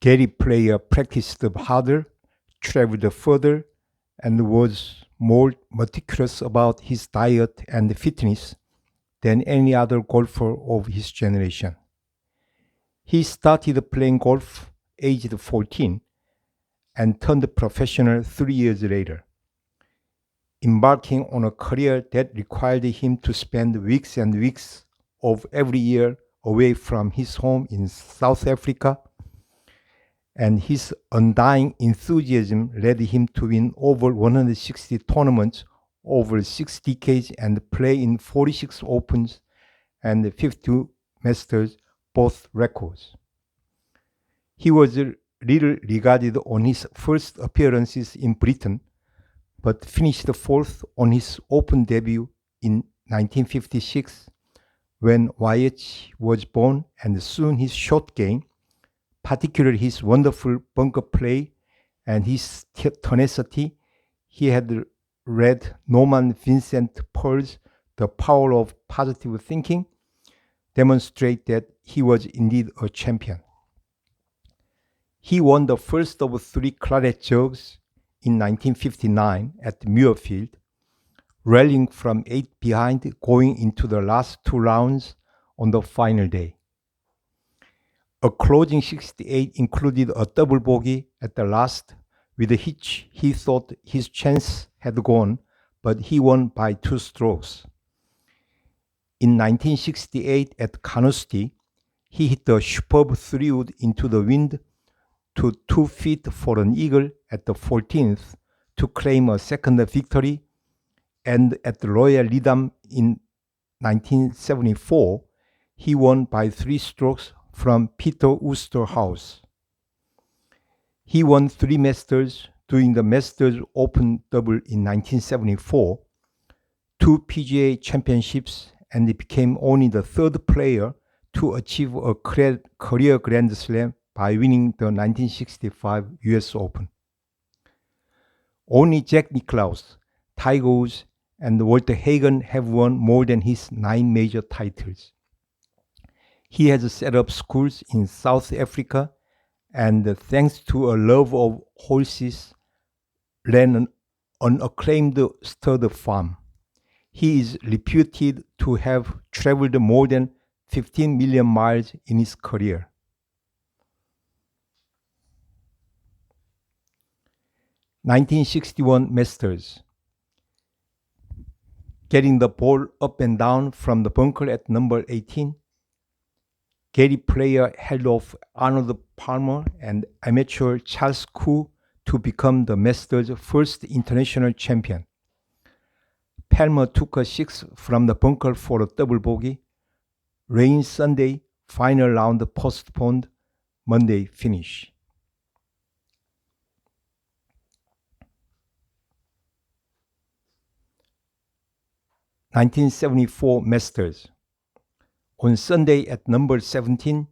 Gary Player practiced harder, traveled further, and was more meticulous about his diet and fitness than any other golfer of his generation. He started playing golf aged 14 and turned professional 3 years later, embarking on a career that required him to spend weeks and weeks of every year away from his home in South Africa, and his undying enthusiasm led him to win over 160 tournaments over 6 decades and play in 46 Opens and 52 Masters, both records. He was little regarded on his first appearances in Britain, but finished fourth on his Open debut in 1956 when YH was born, and soon his short game, particularly his wonderful bunker play and his tenacity. He had read Norman Vincent Peale's The Power of Positive Thinking, demonstrate that he was indeed a champion. He won the first of 3 claret jugs in 1959 at Muirfield, rallying from 8 behind going into the last 2 rounds on the final day. A closing 68 included a double bogey at the last, with a hitch he thought his chance had gone, but he won by 2 strokes. In 1968 at Carnoustie, he hit a superb 3-wood into the wind to 2 feet for an eagle at the 14th to claim a second victory, and at the Royal Lidam in 1974, he won by 3 strokes from Peter Oosterhuis. He won 3 Masters, doing the Masters Open double in 1974, 2 PGA championships, and became only the 3rd player to achieve a career Grand Slam by winning the 1965 US Open. Only Jack Nicklaus, Tiger Woods, and Walter Hagen have won more than his 9 major titles. He has set up schools in South Africa, and thanks to a love of horses, ran an unacclaimed stud farm. He is reputed to have traveled more than 15 million miles in his career. (1961) Masters. Getting the ball up and down from the bunker at number 18, Gary Player held off Arnold Palmer and amateur Charles Koo to become the Masters' first international champion. Palmer took a 6 from the bunker for a double bogey. Rain Sunday, final round postponed, Monday finish. (1974) Masters. On Sunday at number 17,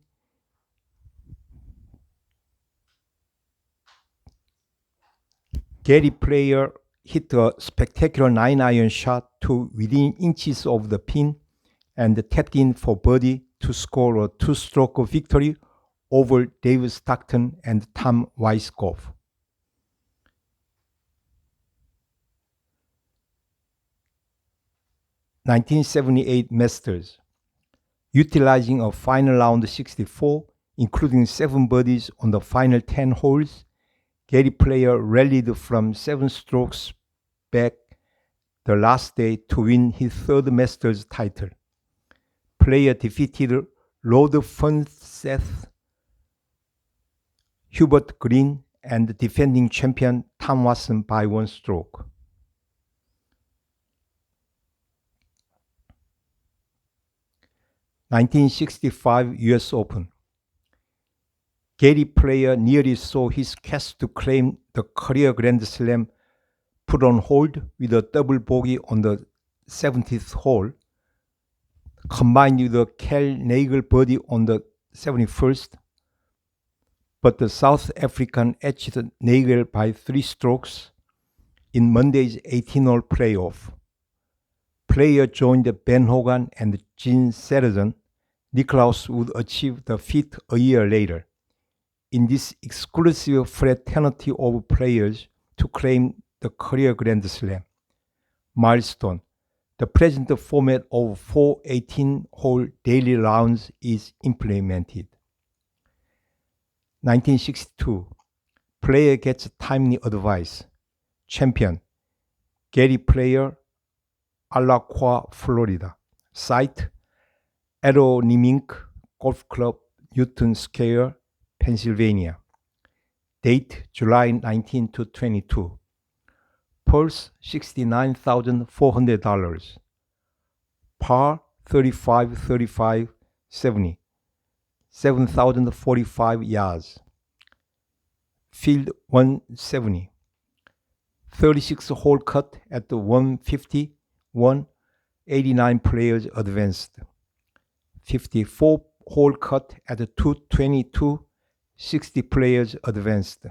Gary Player hit a spectacular 9-iron shot to within inches of the pin and tapped in for birdie to score a 2-stroke victory over Dave Stockton and Tom Weiskopf. (1978) Masters. Utilizing a final round 64, including 7 birdies on the final 10 holes, Gary Player rallied from 7 strokes back the last day to win his 3rd Masters title. Player defeated Lord Funseth, Hubert Green, and defending champion Tom Watson by 1 stroke. (1965) US Open. Gary Player nearly saw his quest to claim the career Grand Slam put on hold with a double bogey on the 70th hole, combined with a Cal Nagle birdie on the 71st, but the South African edged Nagle by 3 strokes in Monday's 18-hole playoff. Player joined Ben Hogan and Gene Sarazen. Nicklaus would achieve the feat a year later. in this exclusive fraternity of players to claim the career Grand Slam milestone. The present format of 4 18-hole daily rounds is implemented. 1962. Player gets timely advice. Champion. Gary Player, Alaqua, Florida. Site. Aeronymink Golf Club, Newton Square, Pennsylvania. Date July 19 to 22. Purse $69,400. Par 35, 35, 70. 7,045 yards. Field 170. 36-hole cut at the 150, 189 players advanced. 54-hole cut at the 222, 60 players advanced.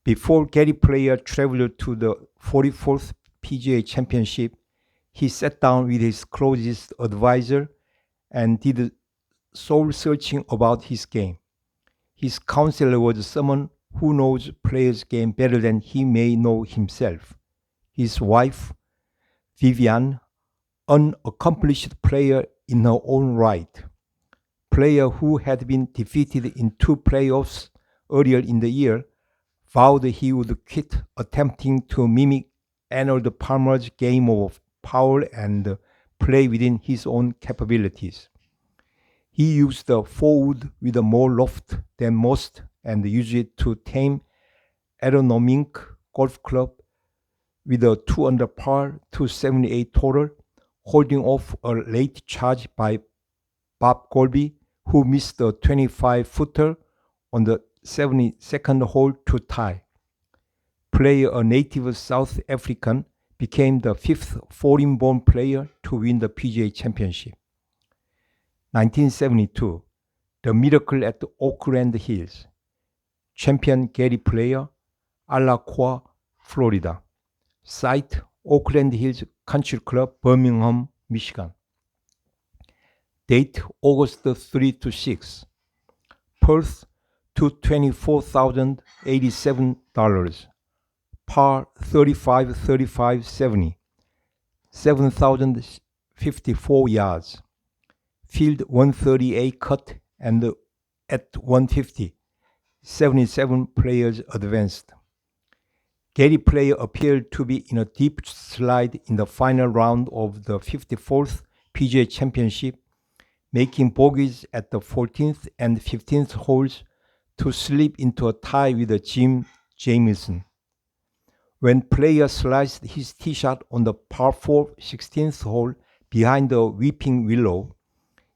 Before Gary Player traveled to the 44th PGA Championship, he sat down with his closest advisor and did soul-searching about his game. His counselor was someone who knows players' game better than he may know himself. His wife, Vivian, an accomplished player in her own right, player who had been defeated in 2 playoffs earlier in the year, vowed he would quit attempting to mimic Arnold Palmer's game of power and play within his own capabilities. He used a 4-wood with a more loft than most and used it to tame Aeronymink Golf Club with a 2 under par 278 total, holding off a late charge by Bob Colby, who missed a 25-footer on the 72nd hole to tie. Player, a native South African, became the 5th foreign-born player to win the PGA Championship. 1972. The Miracle at the Oakland Hills. Champion Gary Player, Alaqua, Florida. Site Oakland Hills Country Club, Birmingham, Michigan. Date August 3 to 6. Purse $24,087. Par 35, 35, 70. 7,054 yards. Field 138 cut and at 150. 77 players advanced. Gary Player appeared to be in a deep slide in the final round of the 54th PGA Championship, making bogeys at the 14th and 15th holes to slip into a tie with Jim Jamieson. When Player sliced his tee shot on the par 4 16th hole behind the weeping willow,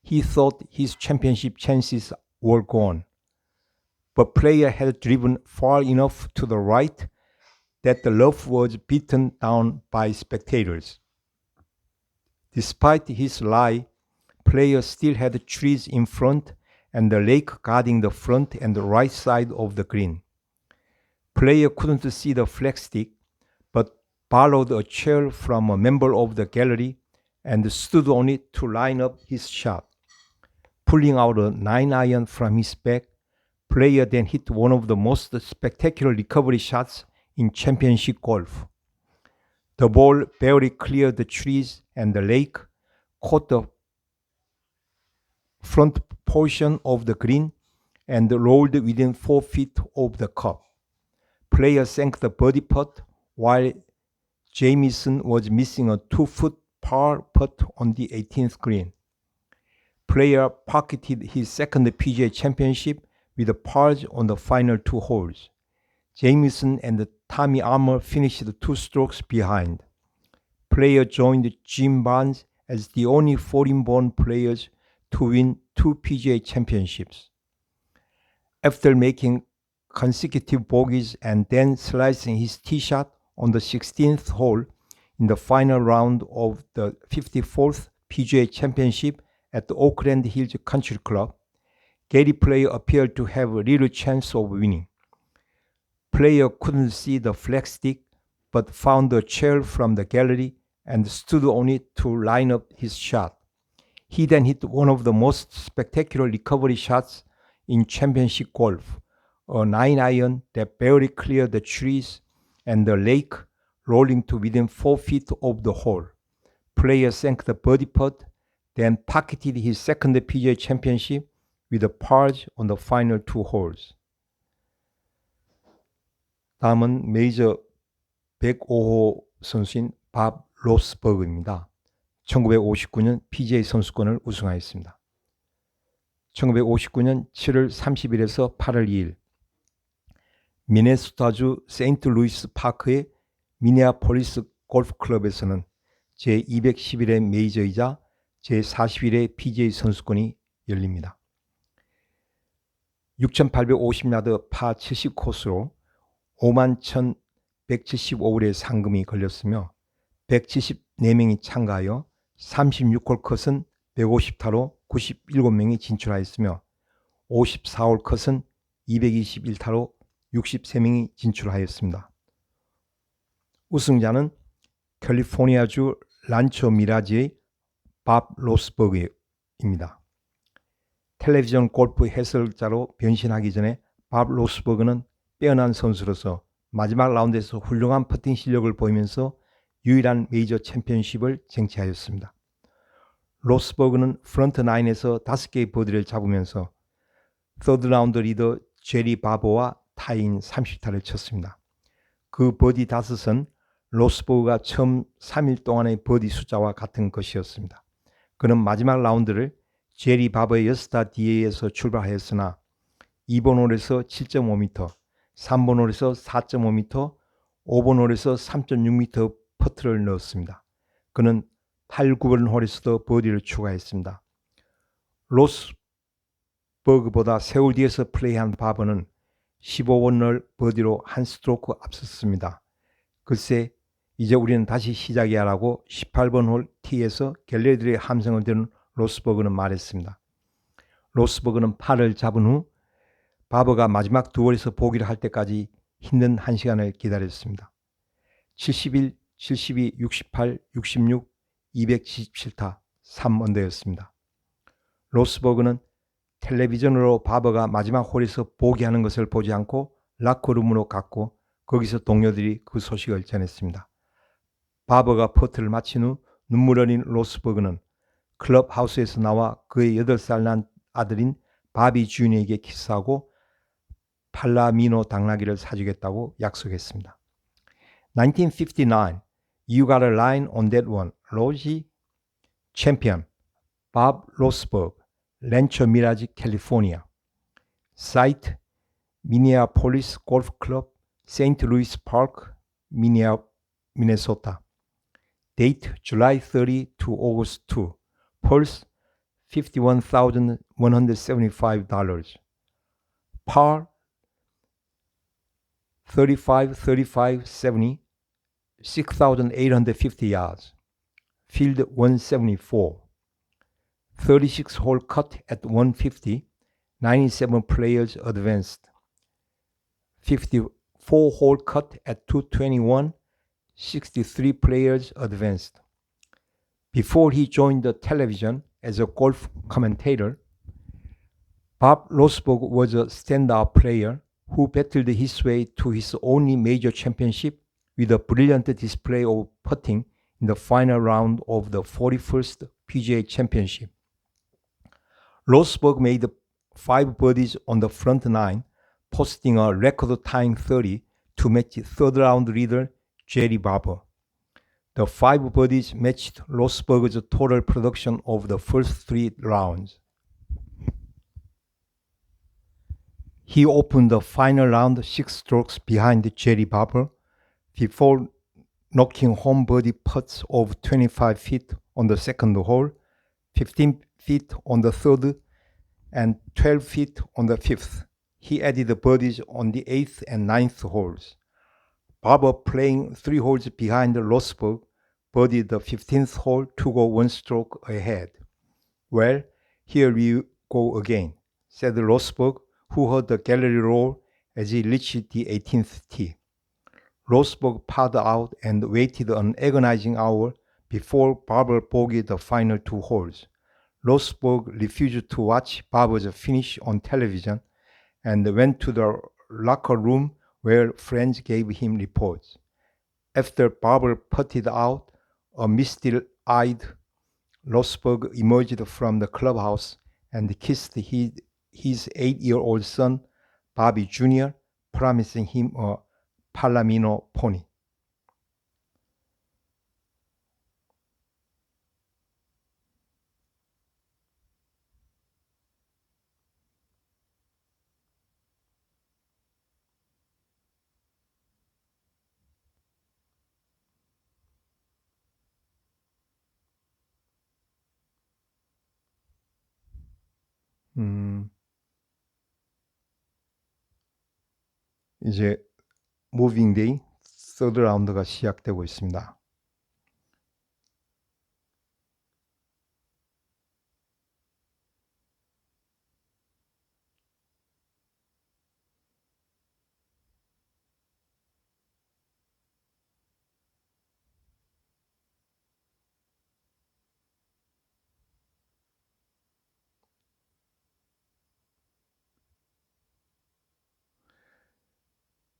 he thought his championship chances were gone. But Player had driven far enough to the right that the rough was beaten down by spectators. Despite his lie, Player still had trees in front and the lake guarding the front and the right side of the green. Player couldn't see the flagstick, but borrowed a chair from a member of the gallery and stood on it to line up his shot. Pulling out a 9-iron from his bag, Player then hit one of the most spectacular recovery shots in championship golf. The ball barely cleared the trees and the lake, caught the front portion of the green, and rolled within 4 feet of the cup. Player sank the birdie putt while Jamieson was missing a 2-foot par putt on the 18th green. Player pocketed his second PGA Championship with a par on the final 2 holes. Jamieson and Tommy Armour finished 2 strokes behind. Player joined Jim Barnes as the only foreign-born players to win 2 PGA Championships. After making consecutive bogeys and then slicing his tee shot on the 16th hole in the final round of the 54th PGA Championship at the Oakland Hills Country Club, Gary Player appeared to have little chance of winning. Player couldn't see the flagstick but found a chair from the gallery and stood on it to line up his shot. He then hit one of the most spectacular recovery shots in championship golf, a 9-iron that barely cleared the trees and the lake, rolling to within 4 feet of the hole. Player sank the birdie putt, then pocketed his second PGA Championship with a par on the final 2 holes. 다음은 메이저 105호 선수인 밥 로스버그입니다. 1959년 PGA 선수권을 우승하였습니다. 1959년 7월 30일에서 8월 2일 미네소타주 세인트루이스 파크의 미네아폴리스 골프클럽에서는 제211회 메이저이자 제41회 PGA 선수권이 열립니다. 6,850야드 파 70 코스로 51,175홀의 상금이 걸렸으며 174명이 참가하여 36홀 컷은 150타로 97명이 진출하였으며 54홀 컷은 221타로 63명이 진출하였습니다. 우승자는 캘리포니아주 란초 미라지의 밥 로스버그입니다. 텔레비전 골프 해설자로 변신하기 전에 밥 로스버그는 빼어난 선수로서 마지막 라운드에서 훌륭한 퍼팅 실력을 보이면서 유일한 메이저 챔피언십을 쟁취하였습니다. 로스버그는 프런트 9에서 5개의 버디를 잡으면서 서드 라운드 리더 제리 바버와 타이인 30타를 쳤습니다. 그 버디 5은 로스버그가 처음 3일 동안의 버디 숫자와 같은 것이었습니다. 그는 마지막 라운드를 제리 바버의 6타 뒤에서 출발하였으나 2번 홀에서 7.5m, 3번 홀에서 4.5m, 5번 홀에서 3.6m 퍼트를 넣었습니다. 그는 8, 9번 홀에서도 버디를 추가했습니다. 로스버그보다 세홀 뒤에서 플레이한 바버는 15번을 버디로 한 스트로크 앞섰습니다. 글쎄 이제 우리는 다시 시작이야 라고 18번 홀 티에서 갤러리들의 함성을 들은 로스버그는 말했습니다. 로스버그는 팔을 잡은 후 바버가 마지막 2홀에서 보기를 할 때까지 힘든 1시간을 기다렸습니다. 71, 72, 68, 66, 277타 3언더였습니다. 로스버그는 텔레비전으로 바버가 마지막 홀에서 보기하는 것을 보지 않고 라커룸으로 갔고 거기서 동료들이 그 소식을 전했습니다. 바버가 퍼트를 마친 후 눈물 어린 로스버그는 클럽하우스에서 나와 그의 8살 난 아들인 바비 주니어에게 키스하고 팔라미노 당나귀를 사주겠다고 약속했습니다. 1959, You got a line on that one, Rosie. Champion, Bob Rosberg, Rancho Mirage, California. Site, Minneapolis Golf Club, St. Louis Park, Minnesota. Date, July 30 to August 2. Pulse, $51,175. Par, 35, 35, 70, 6,850 yards. Field 174. 36-hole cut at 150, 97 players advanced. 54-hole cut at 221, 63 players advanced. Before he joined the television as a golf commentator, Bob Rosberg was a standout player who battled his way to his only major championship with a brilliant display of putting in the final round of the 41st PGA Championship. Rosberg made 5 birdies on the front 9, posting a record-tying 30 to match third-round leader Jerry Barber. The 5 birdies matched Rosberg's total production of the first 3 rounds. He opened the final round 6 strokes behind Jerry Barber before knocking home birdie putts of 25 feet on the second hole, 15 feet on the third, and 12 feet on the fifth. He added the birdies on the 8th and 9th holes. Barber, playing 3 holes behind Rosberg, birdied the 15th hole to go 1 stroke ahead. Well, here we go again, said Rosberg, who heard the gallery roar as he reached the 18th tee. Rosberg parred out and waited an agonizing hour before Barber bogeyed the final 2 holes. Rosberg refused to watch Barber's finish on television and went to the locker room where friends gave him reports. After Barber putted out, a misty-eyed Rosberg emerged from the clubhouse and kissed his 8-year-old son, Bobby Jr., promising him a Palomino pony. 이제 무빙 데이 3rd 라운드가 시작되고 있습니다.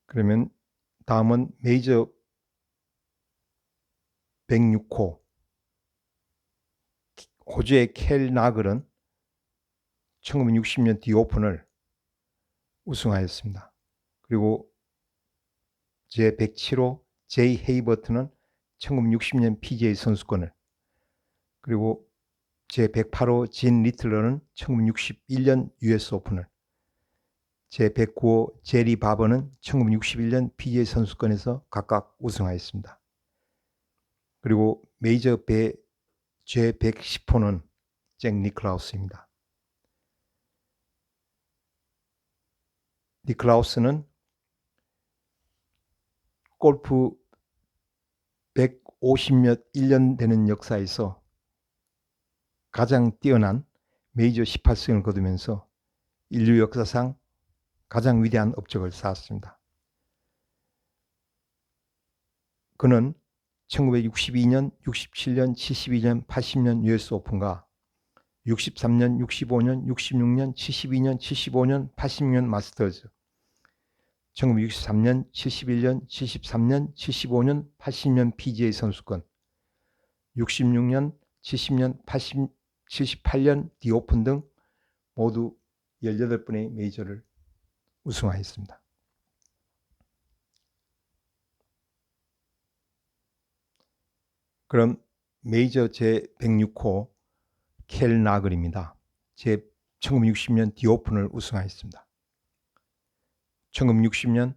그러면 다음은 메이저 106호 호주의 켈 나글은 1960년 디오픈을 우승하였습니다. 그리고 제107호 제이 헤이버트는 1960년 PGA 선수권을, 그리고 제108호 진 리틀러는 1961년 US 오픈을, 제109호 제리 바버는 1961년 PGA 선수권에서 각각 우승하였습니다. 그리고 메이저 제110호는 잭 니클라우스입니다. 니클라우스는 골프 150몇 1년 되는 역사에서 가장 뛰어난 메이저 18승을 거두면서 인류 역사상 가장 위대한 업적을 쌓았습니다. 그는 1962년, 67년, 72년, 80년 US 오픈과 63년, 65년, 66년, 72년, 75년, 80년 마스터즈, 1963년, 71년, 73년, 75년, 80년 PGA 선수권, 66년, 70년, 80, 78년 디오픈 등 모두 18번의 메이저를 우승하였습니다. 그럼 메이저 제106호 켈 나글입니다. 1960년 디오픈을 우승하였습니다. 1960년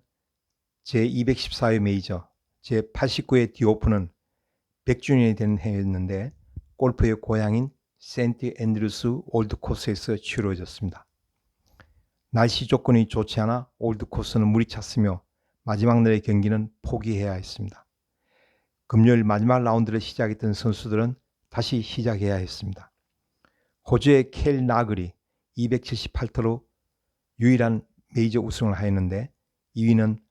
제214회 메이저 제89회 디오픈은 100주년이 된 해였는데 골프의 고향인 세인트 앤드루스 올드코스에서 치러졌습니다. 날씨 조건이 좋지 않아 올드코스는 물이 찼으며 마지막 날의 경기는 포기해야 했습니다. 금요일 마지막 라운드를 시작했던 선수들은 다시 시작해야 했습니다. 호주의 켈 나글이 278타로 유일한 메이저 우승을 하였는데 2위는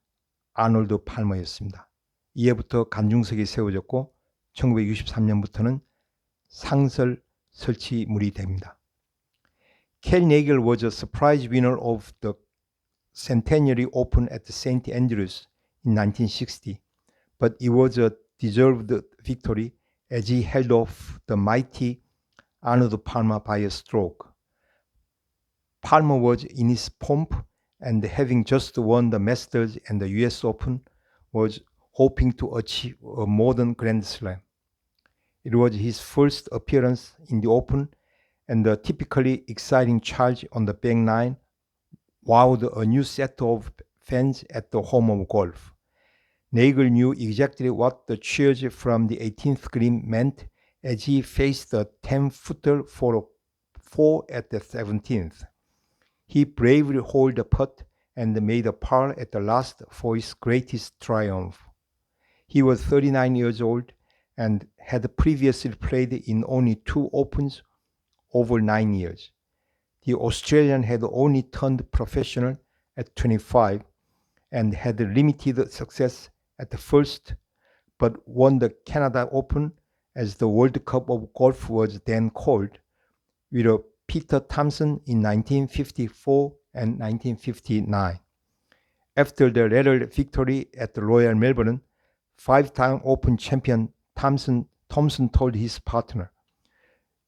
아놀드 팔머였습니다. 이해부터 관중석이 세워졌고 1963년부터는 상설 설치물이 됩니다. 켈 나글 was a surprise winner of the Centenary Open at St. Andrews in 1960, but it was a deserved victory as he held off the mighty Arnold Palmer by a stroke. Palmer was in his pomp and having just won the Masters and the US Open was hoping to achieve a modern Grand Slam. It was his first appearance in the Open and the typically exciting charge on the back nine wowed a new set of fans at the home of golf. Nagel knew exactly what the cheers from the 18th green meant as he faced a 10-footer for a 4 at the 17th. He bravely holed the putt and made a par at the last for his greatest triumph. He was 39 years old and had previously played in only 2 Opens over 9 years. The Australian had only turned professional at 25 and had limited success at the first, but won the Canada Open as the World Cup of Golf was then called, with Peter Thomson in 1954 and 1959. After the latter victory at the Royal Melbourne, five-time Open champion Thomson told his partner,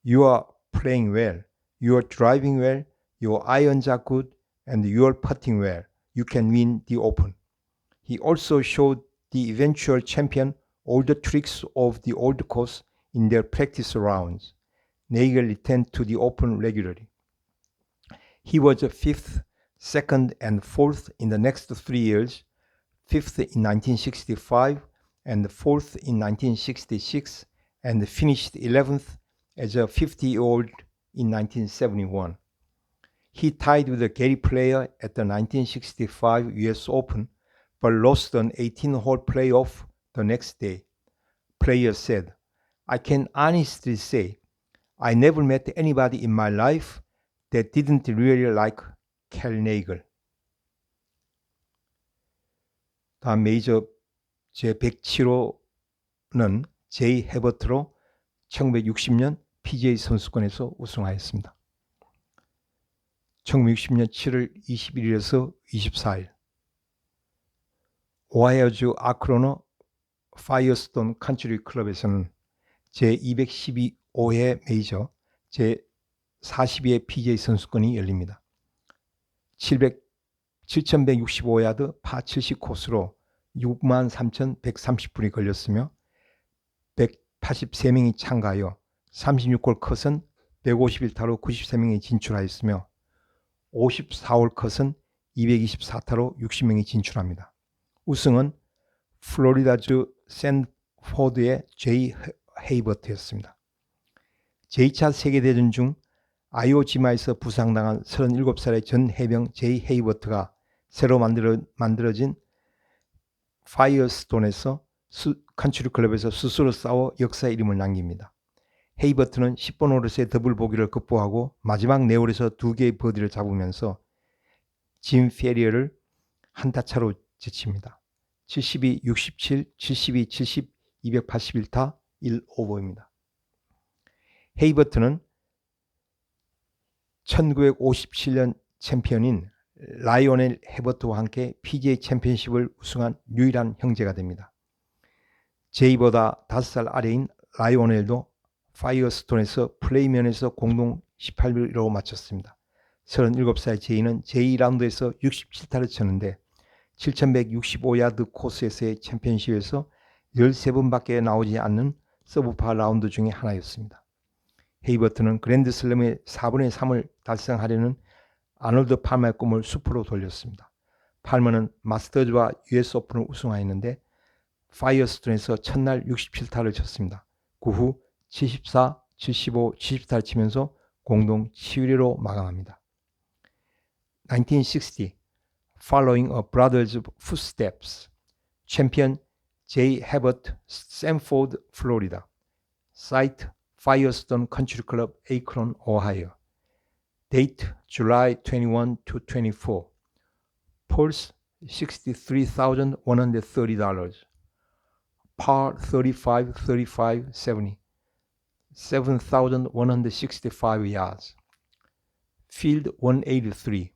"You are playing well, you are driving well, your irons are good, and you are putting well. You can win the Open." He also showed the eventual champion all the tricks of the old course in their practice rounds. Nagel returned to the Open regularly. He was fifth, second, and fourth in the next 3 years, fifth in 1965 and fourth in 1966, and finished 11th as a 50-year-old in 1971. He tied with Gary Player at the 1965 US Open, but lost an 18-hole playoff the next day. Player said, "I can honestly say I never met anybody in my life that didn't really like Cal Nagel." 다음 메이저 제107호는 제이 해버트로 1960년 PGA 선수권에서 우승하였습니다. 1960년 7월 21일에서 24일 오하이오주 아크로너 파이어스톤 컨트리 클럽에서는 제212회 메이저 제42회 PGA 선수권이 열립니다. 7,165야드 파70 코스로 63,130분이 걸렸으며 183명이 참가하여 36홀 컷은 151타로 93명이 진출하였으며 54홀 컷은 224타로 60명이 진출합니다. 우승은 플로리다주 샌포드의 제이 헤이버트였습니다. 제2차 세계대전 중 아이오지마에서 부상당한 37살의 전 해병 제이 헤이버트가 새로 만들어진 파이어스톤에서 컨트리 클럽에서 스스로 싸워 역사의 이름을 남깁니다. 헤이버트는 10번 홀에서의 더블 보기를 극복하고 마지막 4홀에서 2개의 버디를 잡으면서 짐 페리어를 한타 차로 제칩니다. 72, 67, 72, 70, 281타 1오버입니다. 헤이버트는 1957년 챔피언인 라이오넬 헤버트와 함께 PGA 챔피언십을 우승한 유일한 형제가 됩니다. 제이보다 5살 아래인 라이오넬도 파이어스톤에서 플레이면에서 공동 18위로 마쳤습니다. 37살 제이는 제2라운드에서 67타를 쳤는데 7,165야드 코스에서의 챔피언십에서 13번밖에 나오지 않는 서브파 라운드 중에 하나였습니다. 헤이버트는 그랜드슬램의 4분의 3을 달성하려는 아놀드 팔머의 꿈을 숲으로 돌렸습니다. 팔머는 마스터즈와 US 오픈을 우승하였는데 파이어스톤에서 첫날 67타를 쳤습니다. 그 후 74, 75, 70타를 치면서 공동 7위로 마감합니다. 1960, following a brother's footsteps, champion J. Herbert, Sanford, Florida, site Firestone Country Club, Akron, Ohio. Date July 21 to 24. Pulse $63,130. Par 35, 35, 70. 7,165 yards. Field 183.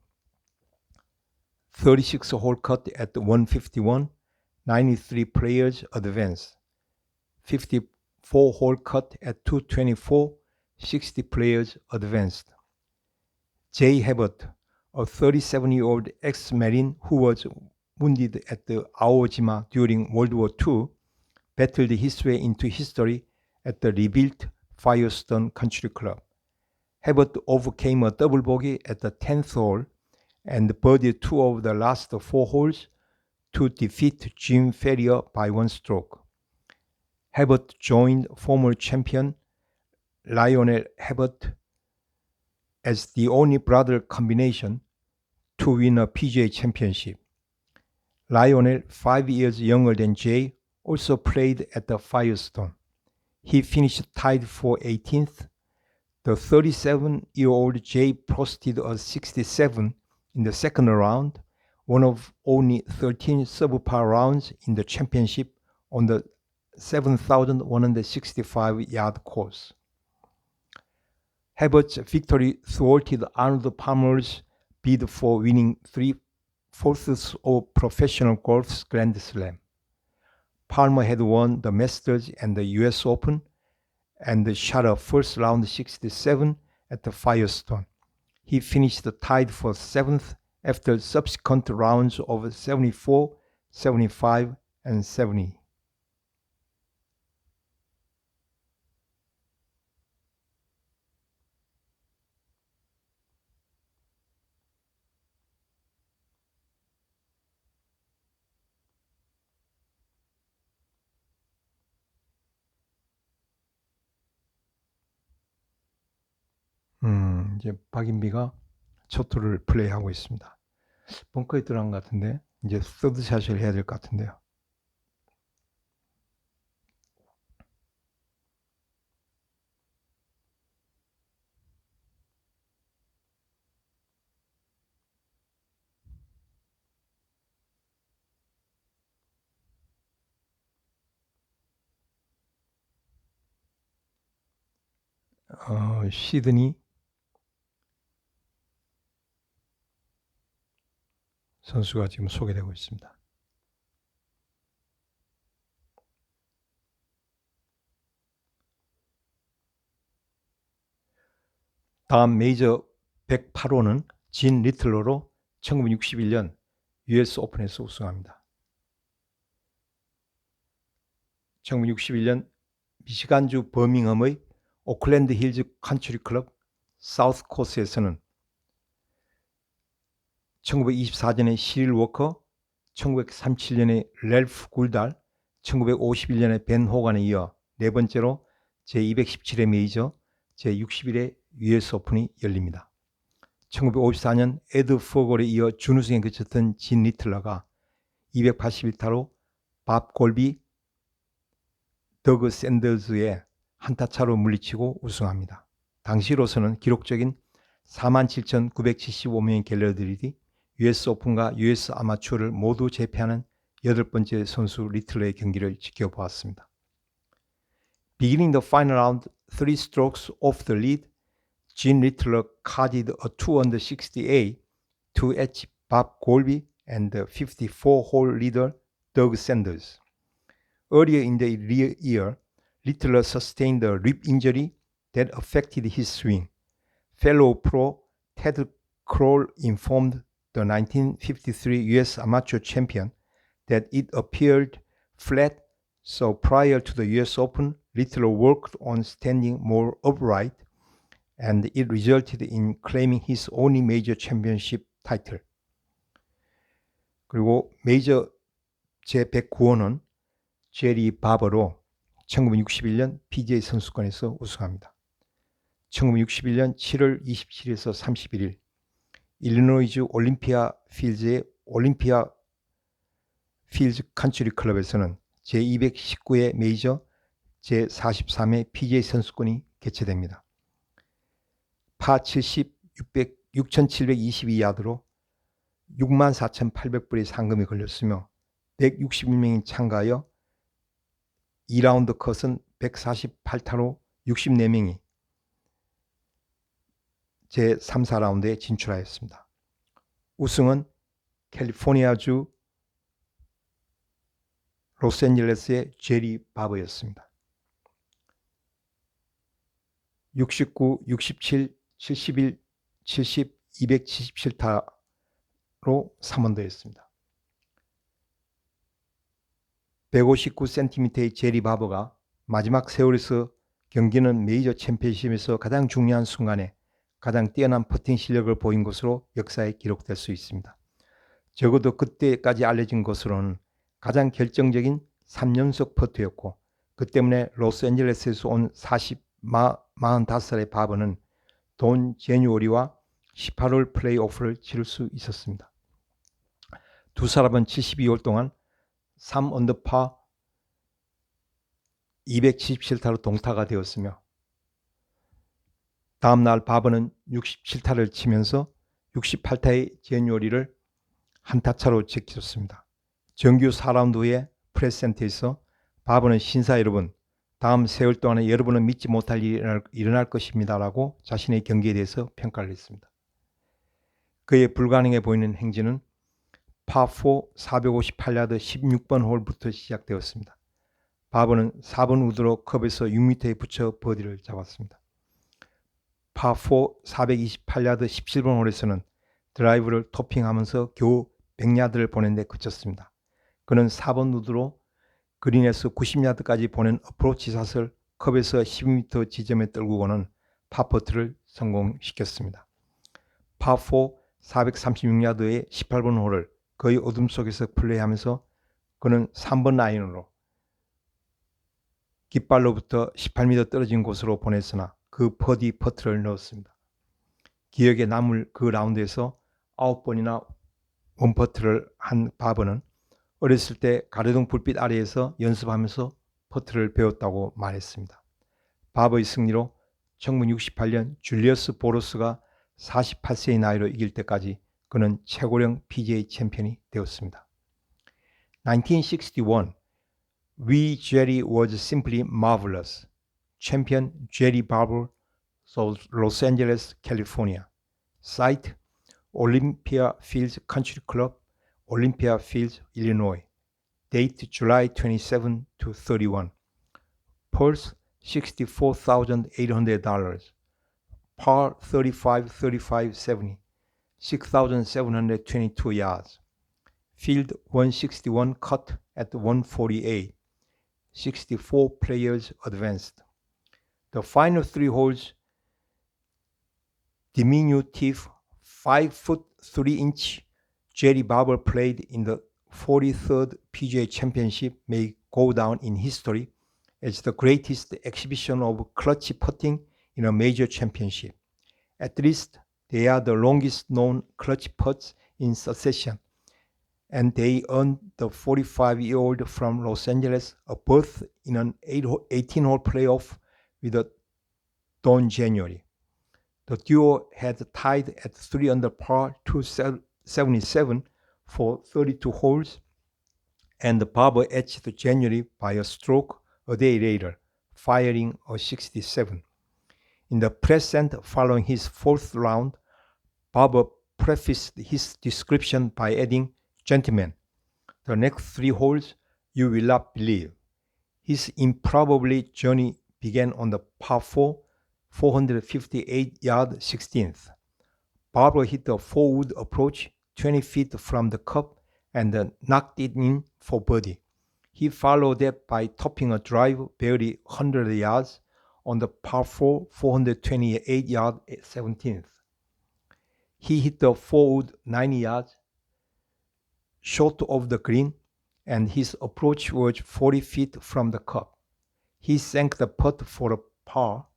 36 hole cut at 151. 93 players advanced. 54 hole cut at 224. 60 players advanced. Jay Herbert, a 37-year-old ex-Marine who was wounded at the Awo Jima during World War II, battled his way into history at the rebuilt Firestone Country Club. Herbert overcame a double bogey at the 10th hole and birdied 2 of the last 4 holes to defeat Jim Ferrier by 1 stroke. Herbert joined former champion Lionel Herbert as the only brother combination to win a PGA championship. Lionel, 5 years younger than Jay, also played at the Firestone. He finished tied for 18th. The 37-year-old Jay posted a 67 in the second round, one of only 13 subpar rounds in the championship on the 7,165-yard course. Herbert's victory thwarted Arnold Palmer's bid for winning 3/4 of professional golf's Grand Slam. Palmer had won the Masters and the US Open and shot a first round 67 at the Firestone. He finished tied for 7th after subsequent rounds of 74, 75, and 70. 이제 박인비가 첫 툴을 플레이하고 있습니다. 벙커에 들어간 것 같은데 이제 서드샷을 해야 될 것 같은데요. 시드니 선수가 지금 소개되고 있습니다. 다음 메이저 108호는 진 리틀러로 1961년 US 오픈에서 우승합니다. 1961년 미시간주 버밍엄의 오클랜드 힐즈 컨트리 클럽 사우스 코스에서는 1924년에 시릴 워커, 1937년에 렐프 굴달, 1951년에 벤 호간에 이어 네 번째로 제217회 메이저, 제61회 US 오픈이 열립니다. 1954년 에드 포걸에 이어 준우승에 그쳤던 진 리틀러가 281타로 밥 골비, 더그 샌더즈의 한타차로 물리치고 우승합니다. 당시로서는 기록적인 47,975명의 갤러리들이 US 오픈과 US 아마추어를 모두 제패하는 8번째 선수 리틀러의 경기를 지켜보았습니다. Beginning the final round 3 strokes off the lead, Gene Littler carded a 2 under 68 to edge Bob Golby and the 54-hole leader Doug Sanders. Earlier in the year, Littler sustained a rib injury that affected his swing. Fellow pro Ted Kroll informed the 1953 U.S. Amateur champion that it appeared flat, so prior to the U.S. Open, Littler worked on standing more upright, and it resulted in claiming his only major championship title. 그리고 메이저 제109호는 제리 바버로 1961년 PGA 선수권에서 우승합니다. 1961년 7월 27일에서 31일 일리노이주 올림피아 필즈의 올림피아 필즈 컨트리 클럽에서는 제219회 메이저 제43회 PGA 선수권이 개최됩니다. 파 70, 6,722야드로 64,800불의 상금이 걸렸으며 161명이 참가하여 2라운드 컷은 148타로 64명이 제3, 4라운드에 진출하였습니다. 우승은 캘리포니아주 로스앤젤레스의 제리 바버였습니다. 69, 67, 71, 70, 277타로 3언더였습니다. 159cm의 제리 바버가 마지막 세월에서 경기는 메이저 챔피언십에서 가장 중요한 순간에 가장 뛰어난 퍼팅 실력을 보인 것으로 역사에 기록될 수 있습니다. 적어도 그때까지 알려진 것으로는 가장 결정적인 3연속 퍼트였고 그 때문에 로스앤젤레스에서 온 45살의 바버는 돈 제뉴어리와 18홀 플레이오프를 치를 수 있었습니다. 두 사람은 72홀 동안 3언더파 277타로 동타가 되었으며 다음날 바버는 67타를 치면서 68타의 제뉴어리를 한타차로 제쳤습니다. 정규 4라운드 후에 프레스센터에서 바버는 신사 여러분, 다음 세월 동안에 여러분은 믿지 못할 일이 일어날 것입니다 라고 자신의 경기에 대해서 평가를 했습니다. 그의 불가능해 보이는 행진은 파4 458야드 16번 홀부터 시작되었습니다. 바버는 4번 우드로 컵에서 6m에 붙여 버디를 잡았습니다. 파4 428야드 17번 홀에서는 드라이브를 토핑하면서 겨우 100야드를 보낸 데 그쳤습니다. 그는 4번 우드로 그린에서 90야드까지 보낸 어프로치 샷을 컵에서 12m 지점에 떨구고는 파퍼트를 성공시켰습니다. 파4 436야드의 18번 홀을 거의 어둠 속에서 플레이하면서 그는 3번 아이언으로 깃발로부터 18m 떨어진 곳으로 보냈으나 그 버디 퍼트를 넣었습니다. 기억에 남을 그 라운드에서 9번이나 원퍼트를 한 바버는 어렸을 때 가로등 불빛 아래에서 연습하면서 퍼트를 배웠다고 말했습니다. 바버의 승리로 1968년 줄리어스 보로스가 48세의 나이로 이길 때까지 그는 최고령 PGA 챔피언이 되었습니다. 1961, Wee Jerry was simply marvelous. Champion Jerry Barber, Los Angeles, California. Site Olympia Fields Country Club, Olympia Fields, Illinois. Date July 27 to 31. Purse $64,800. Par 35-35-70. 6,722 yards. Field 161 cut at 148. 64 players advanced. The final 3 holes, diminutive 5'3" Jerry Barber played in the 43rd PGA Championship may go down in history as the greatest exhibition of clutch putting in a major championship. At least they are the longest known clutch putts in succession, and they earned the 45-year-old from Los Angeles a berth in an 18-hole playoff with Don January. The duo had tied at 3 under par 277 for 32 holes, and Barber edged January by a stroke a day later, firing a 67. In the present following his 4th round, Barber prefaced his description by adding, "Gentlemen, the next 3 holes you will not believe." His improbable journey began on the par 4, 458-yard 16th. Barber hit a 4-wood approach 20 feet from the cup and knocked it in for birdie. He followed that by topping a drive barely 100 yards on the par 4, 428-yard 17th. He hit the 4-wood 90 yards short of the green, and his approach was 40 feet from the cup. He sank the putt for a par,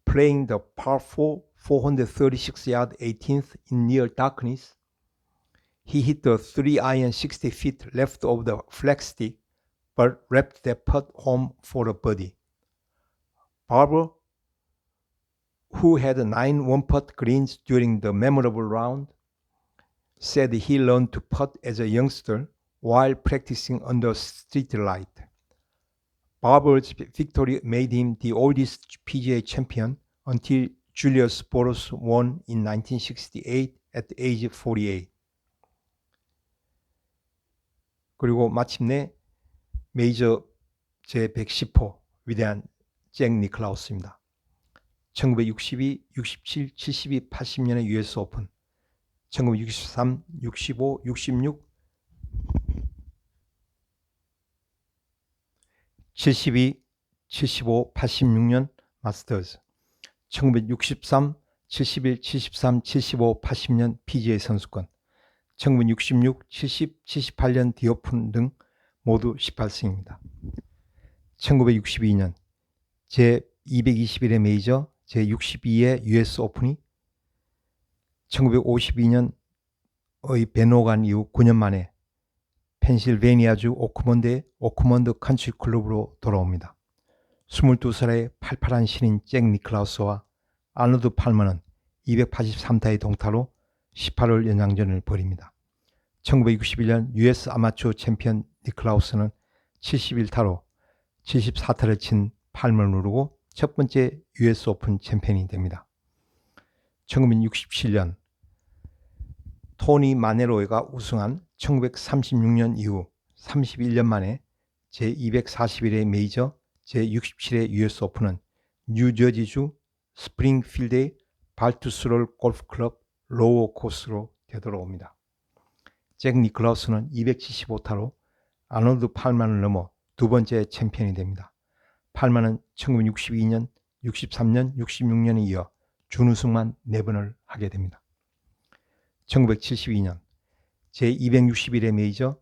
playing the par 4, 436-yard 18th in near darkness. He hit the 3-iron 60 feet left of the flagstick, but wrapped that putt home for a birdie. Barber, who had 9 one-putt greens during the memorable round, said he learned to putt as a youngster while practicing under street light. Barber's victory made him the oldest PGA champion until Julius Boros won in 1968 at the age of 48. 그리고 마침내 메이저 제110호 위대한 잭 니클라우스입니다. 1962, 67, 72, 80년의 US 오픈, 1963, 65, 66, 72, 75, 86년 마스터즈, 1963, 71, 73, 75, 80년 PGA 선수권, 1966, 70, 78년 디오픈 등 모두 18승입니다. 1962년 제221회 메이저 제62회 US 오픈이 1952년의 베노간 이후 9년 만에 펜실베니아주 오크먼드의 오크먼드 컨트리 클럽으로 돌아옵니다. 22살의 팔팔한 신인 잭 니클라우스와 아놀드 팔머는 283타의 동타로 18홀 연장전을 벌입니다. 1961년 US 아마추어 챔피언 니클라우스는 71타로 74타를 친 팔머를 누르고 첫 번째 US 오픈 챔피언이 됩니다. 1967년 토니 마네로가 우승한 1936년 이후 31년 만에 제241회 메이저 제67회 US 오픈은 뉴저지주 스프링필드의 발투스롤 골프클럽 로우 코스로 되돌아옵니다. 잭 니클라우스는 275타로 아놀드 팔만을 넘어 두 번째 챔피언이 됩니다. 팔만은 1962년, 63년, 66년에 이어 준우승만 4번을 하게 됩니다. 1972년 제261회 메이저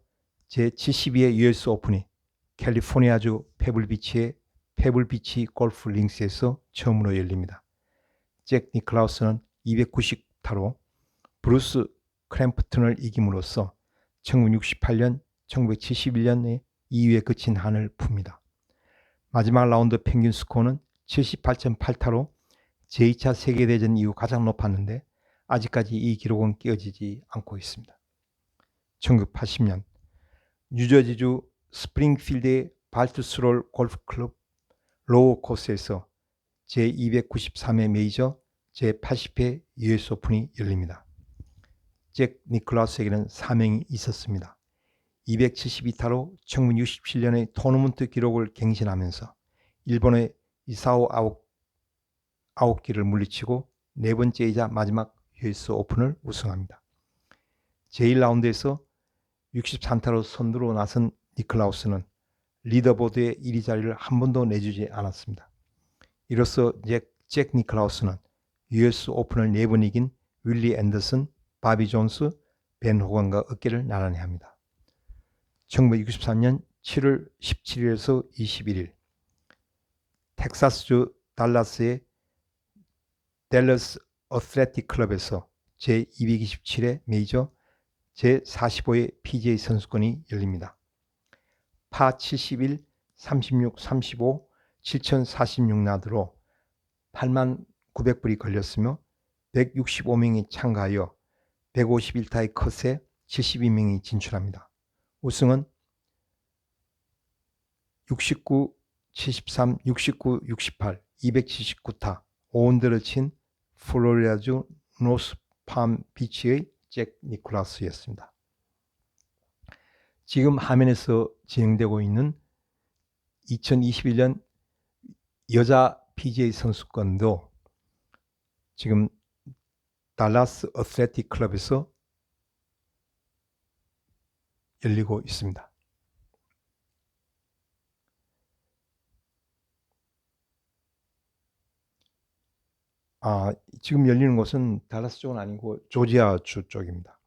제72회 US 오픈이 캘리포니아주 페블비치의 페블비치 골프 링스에서 처음으로 열립니다. 잭 니클라우스는 290타로 브루스 크램프턴을 이김으로써 1968년, 1971년에 2위에 그친 한을 풉니다. 마지막 라운드 평균 스코어는 78.8타로 제2차 세계대전 이후 가장 높았는데 아직까지 이 기록은 깨어지지 않고 있습니다. 1980년 뉴저지주 스프링필드의 발투스롤 골프클럽 로우 코스에서 제293회 메이저 제80회 US 오픈이 열립니다. 잭 니클라우스에게는 사명이 있었습니다. 272타로 1967년의 토너먼트 기록을 갱신하면서 일본의 이사오 아오키를 물리치고 네 번째이자 마지막 US 오픈을 우승합니다. 제1라운드에서 63타로 선두로 나선 니클라우스는 리더보드의 1위 자리를 한 번도 내주지 않았습니다. 이로써 잭 니클라우스는 US 오픈을 4번 이긴 윌리 앤더슨, 바비 존스, 벤 호건과 어깨를 나란히 합니다. 1963년 7월 17일에서 21일 텍사스주 달라스의 댈러스 어슬레틱 클럽에서 제227회 메이저 제45회 PGA 선수권이 열립니다. 파 71, 36, 35, 7046나드로 89,000불이 걸렸으며 165명이 참가하여 151타의 컷에 72명이 진출합니다. 우승은 69, 73, 69, 68, 279타 5언더를 친 플로리다주 노스팜비치의 잭 니클라우스였습니다. 지금 화면에서 진행되고 있는 2021년 여자 PGA 선수권도 지금 달라스 어슬레틱 클럽에서 열리고 있습니다. 지금 열리는 곳은 달라스 쪽은 아니고 조지아주 쪽입니다.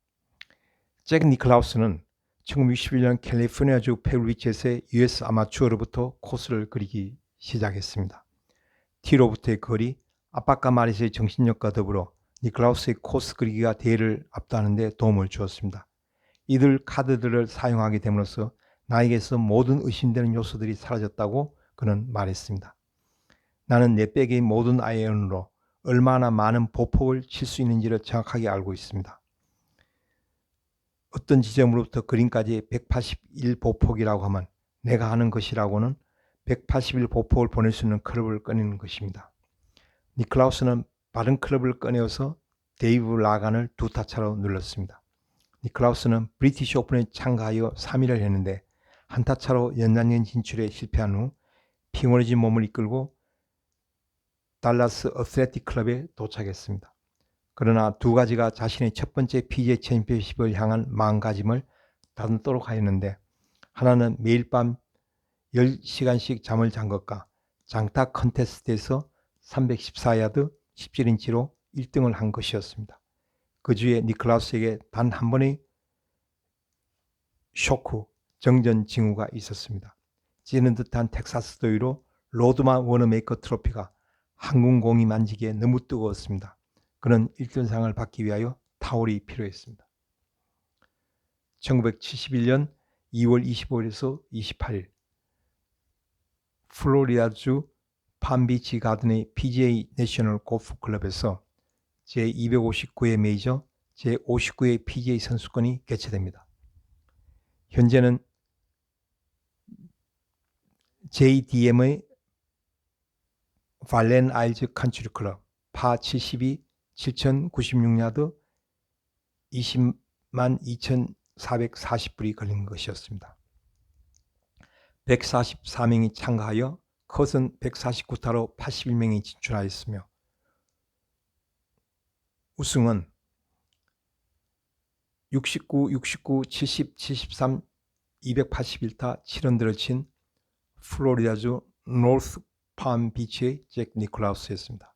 잭 니클라우스는 1961년 캘리포니아주 페블비치에서의 US 아마추어로부터 코스를 그리기 시작했습니다. 티로부터의 거리, 압박과 마리스의 정신력과 더불어 니클라우스의 코스 그리기가 대회를 압도하는 데 도움을 주었습니다. 이들 카드들을 사용하게 됨으로써 나에게서 모든 의심되는 요소들이 사라졌다고 그는 말했습니다. 나는 내 백의 모든 아이언으로 얼마나 많은 보폭을 칠 수 있는지를 정확하게 알고 있습니다. 어떤 지점으로부터 그린까지 181 보폭이라고 하면 내가 하는 것이라고는 181 보폭을 보낼 수 있는 클럽을 꺼내는 것입니다. 니클라우스는 빠른 클럽을 꺼내어서 데이브 라간을 2타 차로 눌렀습니다. 니클라우스는 브리티시 오픈에 참가하여 3위를 했는데 한타 차로 연장전 진출에 실패한 후 피곤해진 몸을 이끌고 달라스 어슬레틱 클럽에 도착했습니다. 그러나 두 가지가 자신의 첫 번째 PGA 챔피언십을 향한 마음가짐을 다듬도록 하였는데 하나는 매일 밤 10시간씩 잠을 잔 것과 장타 컨테스트에서 314야드 17인치로 1등을 한 것이었습니다. 그 주에 니클라우스에게 단 한 번의 쇼크, 정전 징후가 있었습니다. 찌는 듯한 텍사스 더위로 로드만 워너메이커 트로피가 항공공이 만지기에 너무 뜨거웠습니다. 그는 1등상을 받기 위하여 타올이 필요했습니다. 1971년 2월 25일에서 28일 플로리다주 팜비치 가든의 PGA 내셔널 골프 클럽에서 제259회 메이저 제59회 PGA 선수권이 개최됩니다. 현재는 JDM의 발렌 아일즈 컨트리 클럽 파 72, 7,096야드 202,440불이 걸린 것이었습니다. 144명이 참가하여 컷은 149타로 81명이 진출하였으며 우승은 69, 69, 70, 73, 281타 7언더를 친 플로리다주 노스 팜비치의 잭 니클라우스였습니다.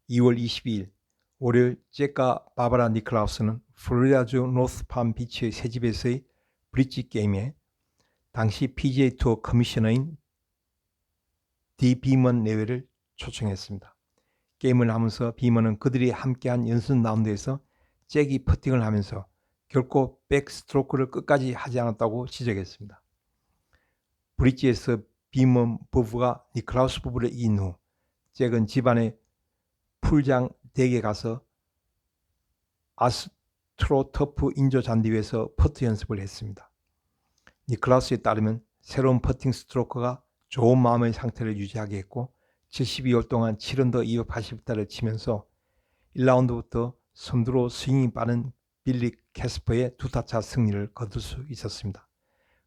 2월 22일 월요일 잭과 바바라 니클라우스는 플로리다주 노스 팜비치의 새집에서의 브릿지 게임에 당시 PGA 투어 커미셔너인 디 비먼 내외를 초청했습니다. 게임을 하면서 비먼은 그들이 함께한 연습 라운드에서 잭이 퍼팅을 하면서 결코 백스트로크를 끝까지 하지 않았다고 지적했습니다. 브릿지에서 비먼 부부가 니클라우스 부부를 이긴 후 잭은 집안의 풀장 덱에 가서 아스트로터프 인조 잔디 위에서 퍼트 연습을 했습니다. 니클라우스에 따르면 새로운 퍼팅 스트로크가 좋은 마음의 상태를 유지하게 했고 72홀 동안 7언더 280타를 치면서 1라운드부터 선두로 스윙이 빠른 빌리 캐스퍼의 2타차 승리를 거둘 수 있었습니다.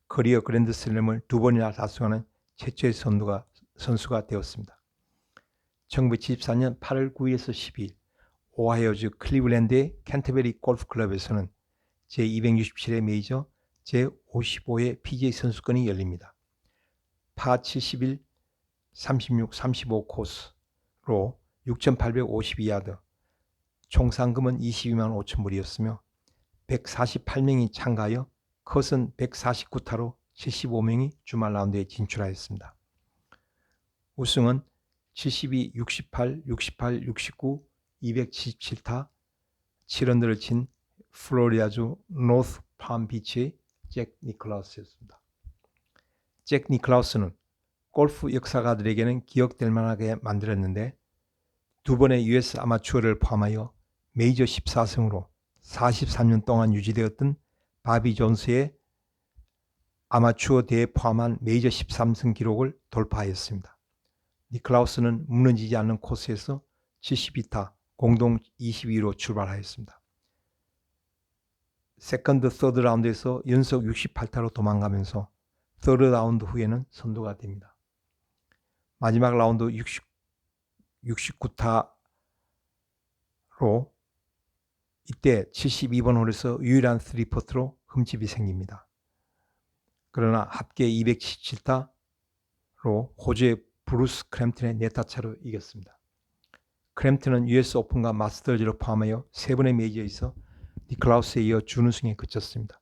커리어 그랜드슬램을 2번이나 달성하는 최초의 선수가 되었습니다. 1974년 8월 9일에서 12일 오하이오주 클리블랜드의 캔터베리 골프클럽에서는 제267회 메이저 제55회 PGA 선수권이 열립니다. 파 71, 36, 35 코스로 6,852야드, 총 상금은 22만 5천 불이었으며 148명이 참가하여 컷은 149타로 75명이 주말 라운드에 진출하였습니다. 우승은 72, 68, 68, 69, 277타 7언더를 친 플로리다주 노스 팜비치의 잭 니클라우스였습니다. 잭 니클라우스는 골프 역사가들에게는 기억될 만하게 만들었는데 두 번의 US 아마추어를 포함하여 메이저 14승으로 43년 동안 유지되었던 바비 존스의 아마추어 대회 포함한 메이저 13승 기록을 돌파하였습니다. 니클라우스는 무너지지 않는 코스에서 72타 공동 22위로 출발하였습니다. 세컨드, 서드 라운드에서 연속 68타로 도망가면서 서드 라운드 후에는 선두가 됩니다. 마지막 라운드 69타로 이때 72번 홀에서 유일한 3퍼트로 흠집이 생깁니다. 그러나 합계 277타로 호주의 브루스 크램튼의 4타차로 이겼습니다. 크램튼은 US 오픈과 마스터즈를 포함하여 3번의 메이저에서 니클라우스에 이어 준우승에 그쳤습니다.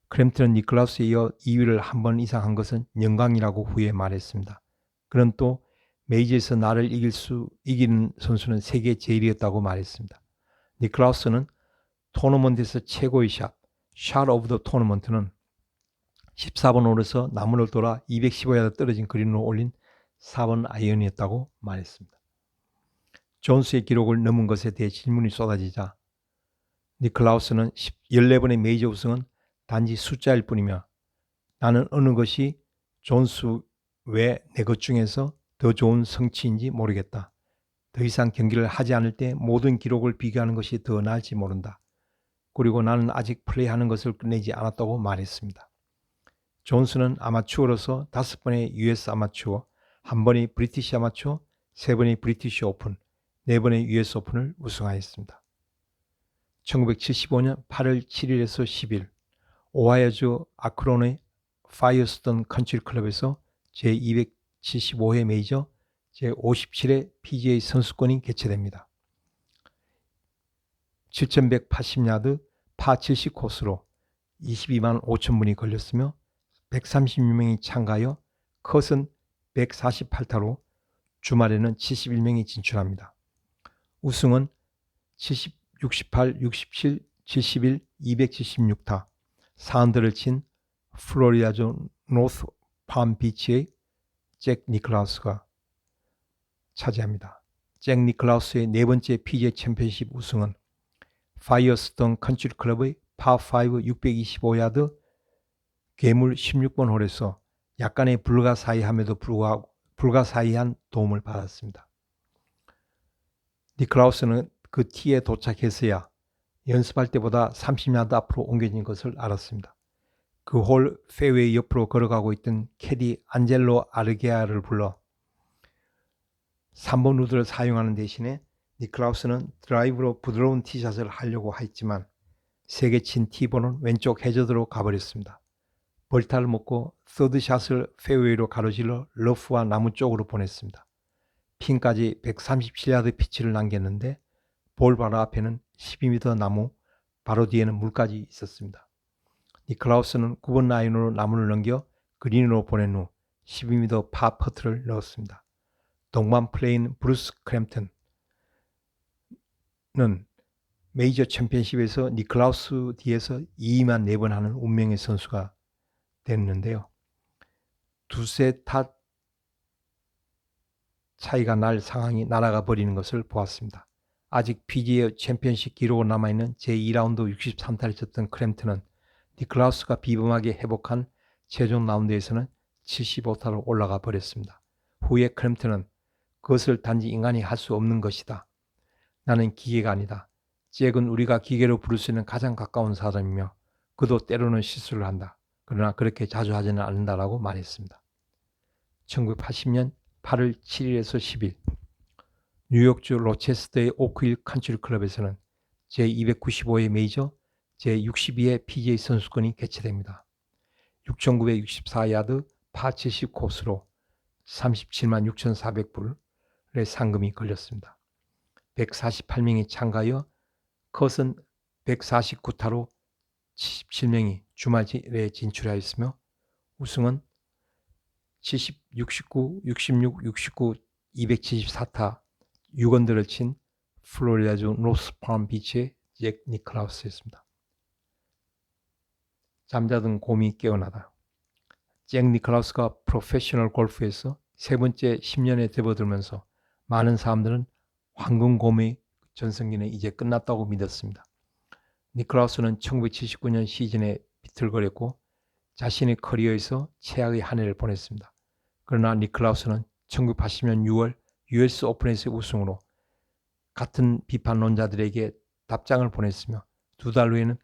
크램튼은 니클라우스에 이어 2위를 한 번 이상 한 것은 영광이라고 후에 말했습니다. 그는 또 메이저에서 나를 이기는 선수는 세계 제일이었다고 말했습니다. 니클라우스는 토너먼트에서 최고의 샷 오브 더 토너먼트는 14번 홀에서 나무를 돌아 215야드 떨어진 그린으로 올린 4번 아이언이었다고 말했습니다. 존스의 기록을 넘은 것에 대해 질문이 쏟아지자 니클라우스는 14번의 메이저 우승은 단지 숫자일 뿐이며 나는 어느 것이 존스 외 내 것 중에서 더 좋은 성취인지 모르겠다. 더 이상 경기를 하지 않을 때 모든 기록을 비교하는 것이 더 나을지 모른다. 그리고 나는 아직 플레이하는 것을 끝내지 않았다고 말했습니다. 존스는 아마추어로서 5번의 US 아마추어, 1번의 브리티시 아마추어, 3번의 브리티시 오픈, 4번의 US 오픈을 우승하였습니다. 1975년 8월 7일에서 10일 오하이오주 아크론의 파이어스톤 컨트리 클럽에서 제275회 메이저 제57회 PGA 선수권이 개최됩니다. 7,180야드 파 70 코스로 22만 5천 분이 걸렸으며 136명이 참가하여 컷은 148타로 주말에는 71명이 진출합니다. 우승은 70, 68, 67, 71, 276타 4언더를 친 플로리다주 노스 팜비치의 잭 니클라우스가 차지합니다. 잭 니클라우스의 네 번째 PGA 챔피언십 우승은 파이어스톤 컨트리 클럽의 파5 625야드 괴물 16번 홀에서 약간의 불가사의함에도 불구하고 불가사의한 도움을 받았습니다. 니클라우스는 그 티에 도착해서야 연습할 때보다 30야드 앞으로 옮겨진 것을 알았습니다. 그 홀 페어웨이 옆으로 걸어가고 있던 캐디 안젤로 아르게아를 불러 3번 우드를 사용하는 대신에 니클라우스는 드라이브로 부드러운 티샷을 하려고 했지만 세게 친 티볼은 왼쪽 해저드로 가버렸습니다. 벌타를 먹고 서드샷을 페어웨이로 가로질러 러프와 나무 쪽으로 보냈습니다. 핀까지 137야드 피치를 남겼는데 볼 바로 앞에는 12m 나무, 바로 뒤에는 물까지 있었습니다. 니클라우스는 9번 라인으로 나무를 넘겨 그린으로 보낸 후 12m 파 퍼트를 넣었습니다. 동반 플레이인 브루스 크램튼은 메이저 챔피언십에서 니클라우스 뒤에서 2위만 4번 하는 운명의 선수가 됐는데요. 두세 타 차이가 날 상황이 날아가 버리는 것을 보았습니다. 아직 PGA 챔피언십 기록으로 남아있는 제2라운드 63타를 쳤던 크램튼은 니클라우스가 비범하게 회복한 최종 라운드에서는 75타로 올라가 버렸습니다. 후에 크램튼은 그것을 단지 인간이 할 수 없는 것이다. 나는 기계가 아니다. 잭은 우리가 기계로 부를 수 있는 가장 가까운 사람이며 그도 때로는 실수를 한다. 그러나 그렇게 자주 하지는 않는다라고 말했습니다. 1980년 8월 7일에서 10일 뉴욕주 로체스터의 오크힐 컨트리 클럽에서는 제295회 메이저 제62회 PGA 선수권이 개최됩니다. 6,964야드 파70 코스로 37만 6,400불의 상금이 걸렸습니다. 148명이 참가하여 컷은 149타로 77명이 주말에 진출하였으며 우승은 70, 69, 66, 69, 274타 6언더를 친 플로리다주 노스팜비치의 잭 니클라우스였습니다. 잠자던 곰이 깨어나다. 잭 니클라우스가 프로페셔널 골프에서 세 번째 10년에 접어들면서 많은 사람들은 황금곰의 전성기는 이제 끝났다고 믿었습니다. 니클라우스는 1979년 시즌에 비틀거렸고 자신의 커리어에서 최악의 한 해를 보냈습니다. 그러나 니클라우스는 1980년 6월 US 오픈에서의 우승으로 같은 비판론자들에게 답장을 보냈으며 두 달 후에는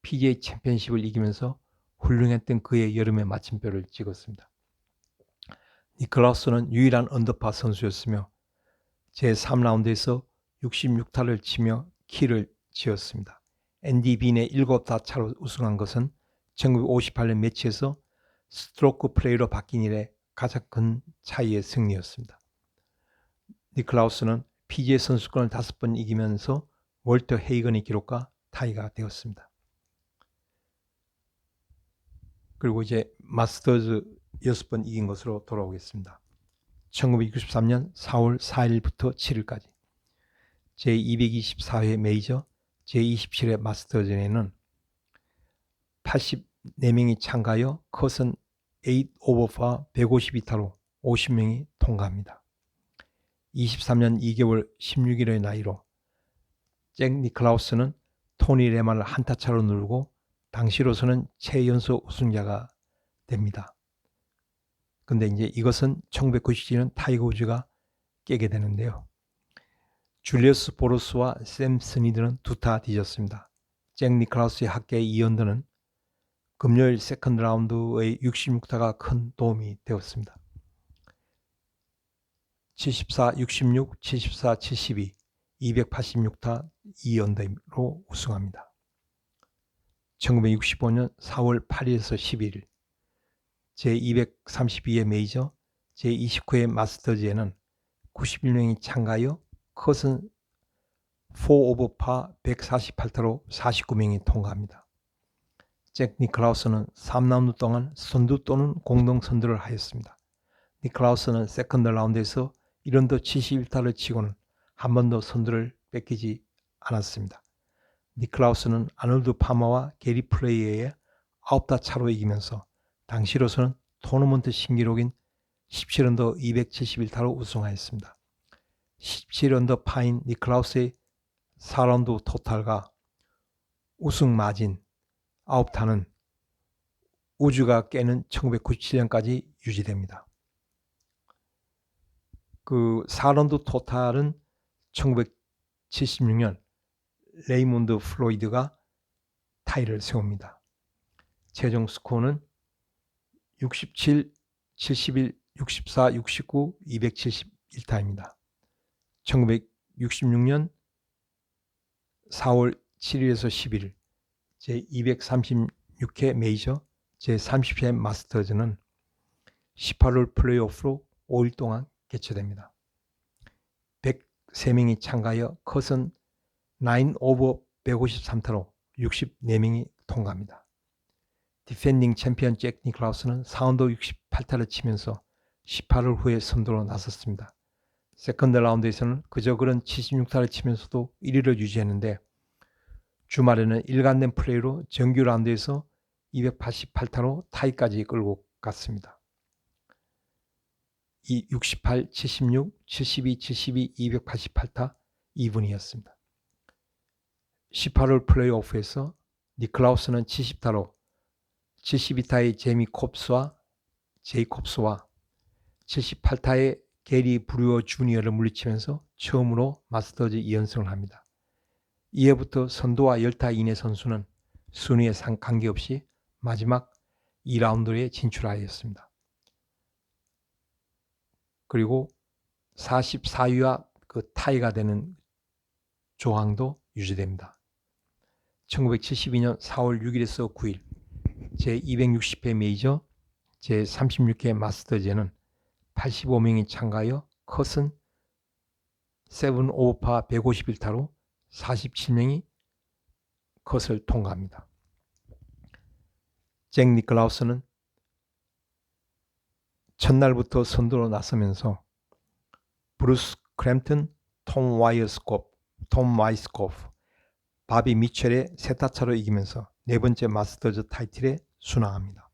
PGA 챔피언십을 이기면서 훌륭했던 그의 여름의 마침표를 찍었습니다. 니클라우스는 유일한 언더파 선수였으며 제3라운드에서 66타를 치며 키를 지었습니다. 앤디 빈의 7타 차로 우승한 것은 1958년 매치에서 스트로크 플레이로 바뀐 이래 가장 큰 차이의 승리였습니다. 니클라우스는 PGA 선수권을 5번 이기면서 월터 헤이건의 기록과 타이가 되었습니다. 그리고 이제 마스터즈 6번 이긴 것으로 돌아오겠습니다. 1963년 4월 4일부터 7일까지 제224회 메이저 제27회 마스터즈에는 84명이 참가하여 컷은 8 오버파 152타로 50명이 통과합니다. 23년 2개월 16일의 나이로 잭 니클라우스는 토니 레만을 한타 차로 누르고 당시로서는 최연소 우승자가 됩니다. 근데 이제 이것은 1997년 타이거 우즈가 깨게 되는데요. 줄리어스 보로스와 샘 스니드는 2타 뒤졌습니다. 잭 니클라우스의 합계 2언더는 금요일 세컨드 라운드의 66타가 큰 도움이 되었습니다. 74, 66, 74, 72, 286타 2언더로 우승합니다. 1965년 4월 8일에서 11일 제232회 메이저 제29회 마스터즈에는 91명이 참가하여 컷은 4 오버파 148타로 49명이 통과합니다. 잭 니클라우스는 3라운드 동안 선두 또는 공동 선두를 하였습니다. 니클라우스는 세컨드 라운드에서 1언더 71타를 치고는 한 번도 선두를 뺏기지 않았습니다. 니클라우스는 아놀드 파머와 게리 플레이어의 9타 차로 이기면서 당시로서는 토너먼트 신기록인 17언더 271타로 우승하였습니다. 17언더 파인 니클라우스의 4라운드 토탈과 우승 마진 9타는 우주가 깨는 1997년까지 유지됩니다. 그 4라운드 토탈은 1976년 레이몬드 플로이드가 타이를 세웁니다. 최종 스코어는 67, 71, 64, 69, 271타입니다. 1966년 4월 7일에서 11일 제236회 메이저 제30회 마스터즈는 18홀 플레이오프로 5일 동안 개최됩니다. 103명이 참가하여 컷은 9 오버 153타로 64명이 통과합니다. 디펜딩 챔피언 잭 니클라우스는 4언더 68타를 치면서 18홀 후에 선두로 나섰습니다. 세컨드 라운드에서는 그저 그런 76타를 치면서도 1위를 유지했는데 주말에는 일관된 플레이로 정규 라운드에서 288타로 타이까지 끌고 갔습니다. 68, 76, 72, 72, 288타 2분이었습니다. 18홀 플레이오프에서 니클라우스는 70타로 72타의 제이콥스와 78타의 게리 브루어 주니어를 물리치면서 처음으로 마스터즈 2연승을 합니다. 이해부터 선두와 10타 이내 선수는 순위에 관계없이 마지막 2라운드에 진출하였습니다. 그리고 44위와 그 타이가 되는 조항도 유지됩니다. 1972년 4월 6일에서 9일 제260회 메이저 제36회 마스터즈에는 85명이 참가하여 컷은 7 오버파 151타로 47명이 컷을 통과합니다. 잭 니클라우스는 첫날부터 선두로 나서면서 브루스 크램튼, 톰 와이스코프, 바비 미첼의 세타차로 이기면서 네 번째 마스터즈 타이틀에 순항합니다.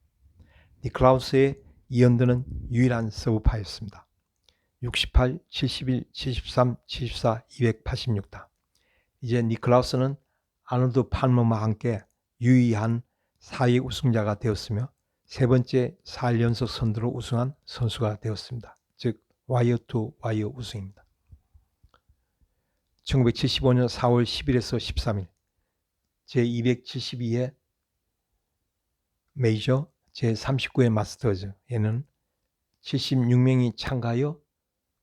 니클라우스의 2언더는 유일한 서브파였습니다. 68, 71, 73, 74, 286타. 이제 니클라우스는 아놀드 팔머와 함께 유의한 4위 우승자가 되었으며 세 번째 4일 연속 선두로 우승한 선수가 되었습니다. 즉 와이어 투 와이어 우승입니다. 1975년 4월 10일에서 13일 제272회 메이저 제39회 마스터즈에는 76명이 참가하여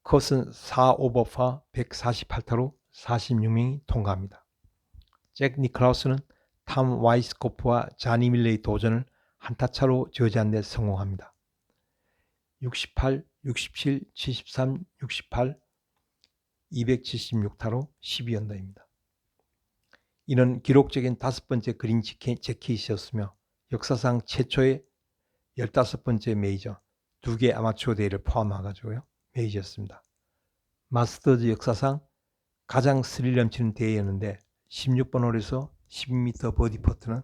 컷은 4 오버파 148타로 46명이 통과합니다. 잭 니클라우스는 탐 와이스코프와 자니 밀레의 도전을 한타차로 저지하는 데 성공합니다. 68, 67, 73, 68, 276타로 12언더입니다. 이는 기록적인 5번째 그린 재킷이었으며 역사상 최초의 15번째 메이저, 2개 아마추어 대회를 포함해가지고요. 메이저였습니다. 마스터즈 역사상 가장 스릴 넘치는 대회였는데 16번 홀에서 12m 버디 퍼트는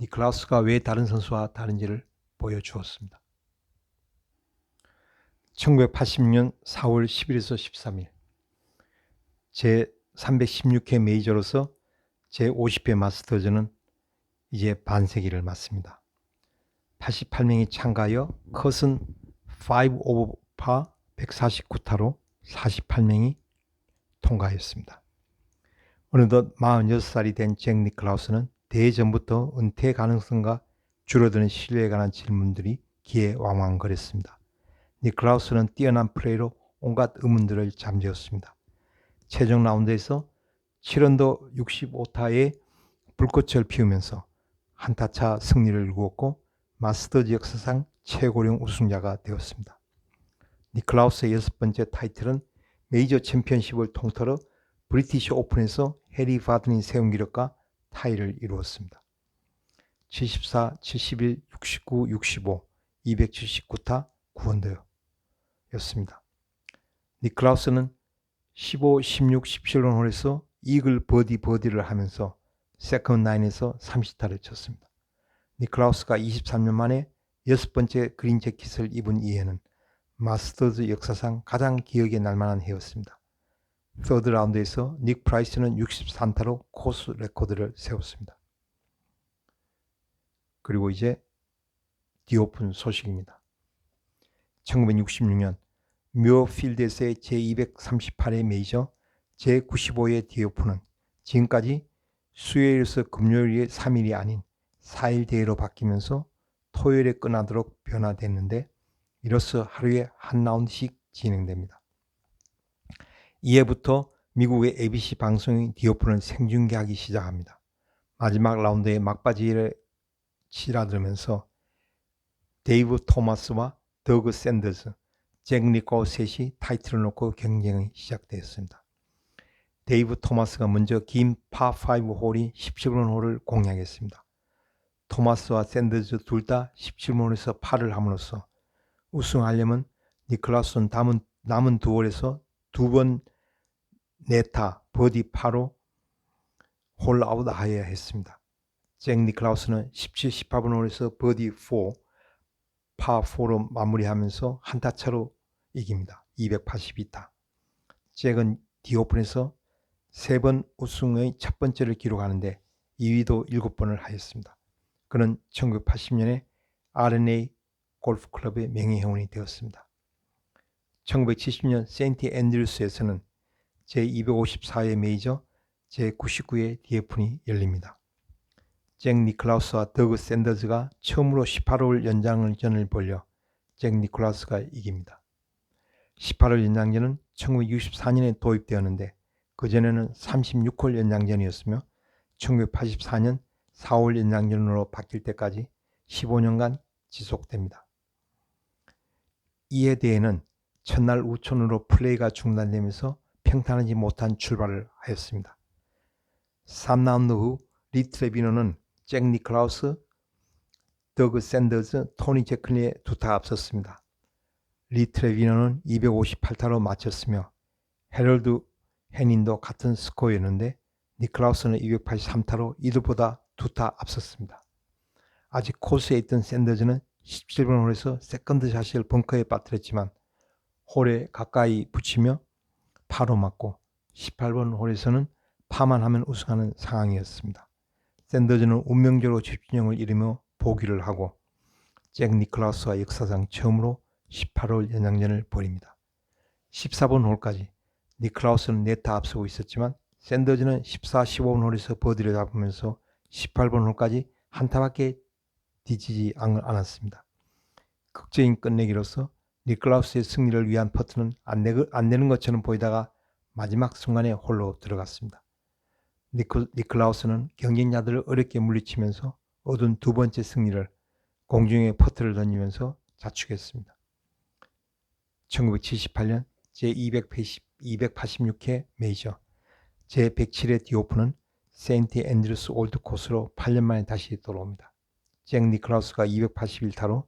니클라우스가 왜 다른 선수와 다른지를 보여주었습니다. 1980년 4월 10일에서 13일 제316회 메이저로서 제50회 마스터즈는 이제 반세기를 맞습니다. 88명이 참가하여 컷은 5 오버파 149타로 48명이 통과했습니다. 어느덧 46살이 된 잭 니클라우스는 대회 전부터 은퇴 가능성과 줄어드는 신뢰에 관한 질문들이 귀에 왕왕거렸습니다. 니클라우스는 뛰어난 플레이로 온갖 의문들을 잠재웠습니다. 최종 라운드에서 7언더 65타의 불꽃을 피우면서 한타차 승리를 이루었고 마스터즈 역사상 최고령 우승자가 되었습니다. 니클라우스의 6번째 타이틀은 메이저 챔피언십을 통틀어 브리티시 오픈에서 해리 바든이 세운 기록과 타이를 이루었습니다. 74, 71, 69, 65, 279타 9언더였습니다. 니클라우스는 15, 16, 17번 홀에서 이글 버디를 하면서 세컨드 라인에서 30타를 쳤습니다. 니클라우스가 23년 만에 6번째 그린 재킷을 입은 이해는 마스터즈 역사상 가장 기억에 날만한 해였습니다. 서드 라운드에서 닉 프라이스는 63타로 코스 레코드를 세웠습니다. 그리고 이제 디오픈 소식입니다. 1966년 뮤어필드에서의 제238회 메이저, 제95회 디오픈은 지금까지 수요일에서 금요일의 3일이 아닌 4일 대회로 바뀌면서 토요일에 끝나도록 변화됐는데, 이로써 하루에 한 라운드씩 진행됩니다. 이해부터 미국의 ABC 방송이 디오픈을 생중계하기 시작합니다. 마지막 라운드의 막바지를 치닫으면서 데이브 토마스와 더그 샌더스, 잭 니콜셋이 타이틀을 놓고 경쟁이 시작되었습니다. 데이브 토마스가 먼저 긴 파5 홀인 17번 홀을 공략했습니다. 토마스와 샌더스 둘 다 17번에서 파를 함으로써 우승하려면 니클라우스는 남은 두 홀에서 두 번 네타 버디 파로 홀아웃하여야 했습니다. 잭 니클라우스는 17, 18번 홀에서 버디 4, 파 4로 마무리하면서 한타 차로 이깁니다. 282타. 잭은 디오픈에서 3번 우승의 첫 번째를 기록하는데 2위도 7번을 하였습니다. 그는 1980년에 R&A 골프클럽의 명예회원이 되었습니다. 1970년 세인트 앤드루스에서는 제254회 메이저, 제99회 디오픈이 열립니다. 잭 니클라우스와 더그 샌더스가 처음으로 18홀 연장전을 벌여 잭 니클라우스가 이깁니다. 18홀 연장전은 1964년에 도입되었는데 그전에는 36홀 연장전이었으며 1984년 4홀 연장전으로 바뀔 때까지 15년간 지속됩니다. 이에 대해는 첫날 우천으로 플레이가 중단되면서 평탄하지 못한 출발을 하였습니다. 3라운드 후 리 트레비노는 잭 니클라우스, 더그 샌더스, 토니 제클린에 두 타 앞섰습니다. 리 트레비노는 258타로 마쳤으며 해럴드 해닌도 같은 스코어였는데 니클라우스는 283타로 이들보다 두 타 앞섰습니다. 아직 코스에 있던 샌더즈는 17번 홀에서 세컨드 샷을 벙커에 빠뜨렸지만 홀에 가까이 붙이며 파로 맞고 18번 홀에서는 파만 하면 우승하는 상황이었습니다. 샌더즈는 운명적으로 집중력을 잃으며 보기를 하고 잭 니클라우스와 역사상 처음으로 18홀 연장전을 벌입니다. 14번 홀까지 니클라우스는 4타 앞서고 있었지만 샌더즈는 14, 15번 홀에서 버디를 잡으면서 18번 홀까지 한 타밖에 뒤지지 않았습니다. 극적인 끝내기로서 니클라우스의 승리를 위한 퍼트는 안 되는 것처럼 보이다가 마지막 순간에 홀로 들어갔습니다. 니클라우스는 경쟁자들을 어렵게 물리치면서 얻은 두 번째 승리를 공중에 퍼트를 던지면서 자축했습니다. 1978년 제286회 메이저, 제107회 디오픈은 세인트 앤드루스 올드 코스로 8년 만에 다시 돌아옵니다. 잭 니클라우스가 281타로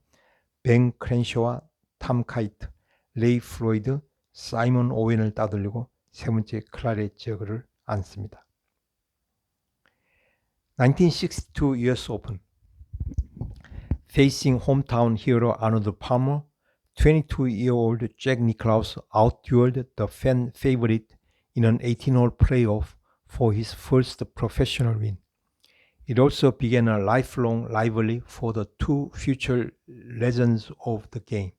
벤 크랜쇼와 탐 카이트, 레이 플로이드, 사이먼 오웬을 따돌리고 세 번째 클라렛 저그를 안습니다. 1962 US Open. Facing hometown hero Arnold Palmer, 22-year-old Jack Nicklaus outdueled the fan favorite in an 18-hole playoff for his first professional win. It also began a lifelong rivalry for the two future legends of the game.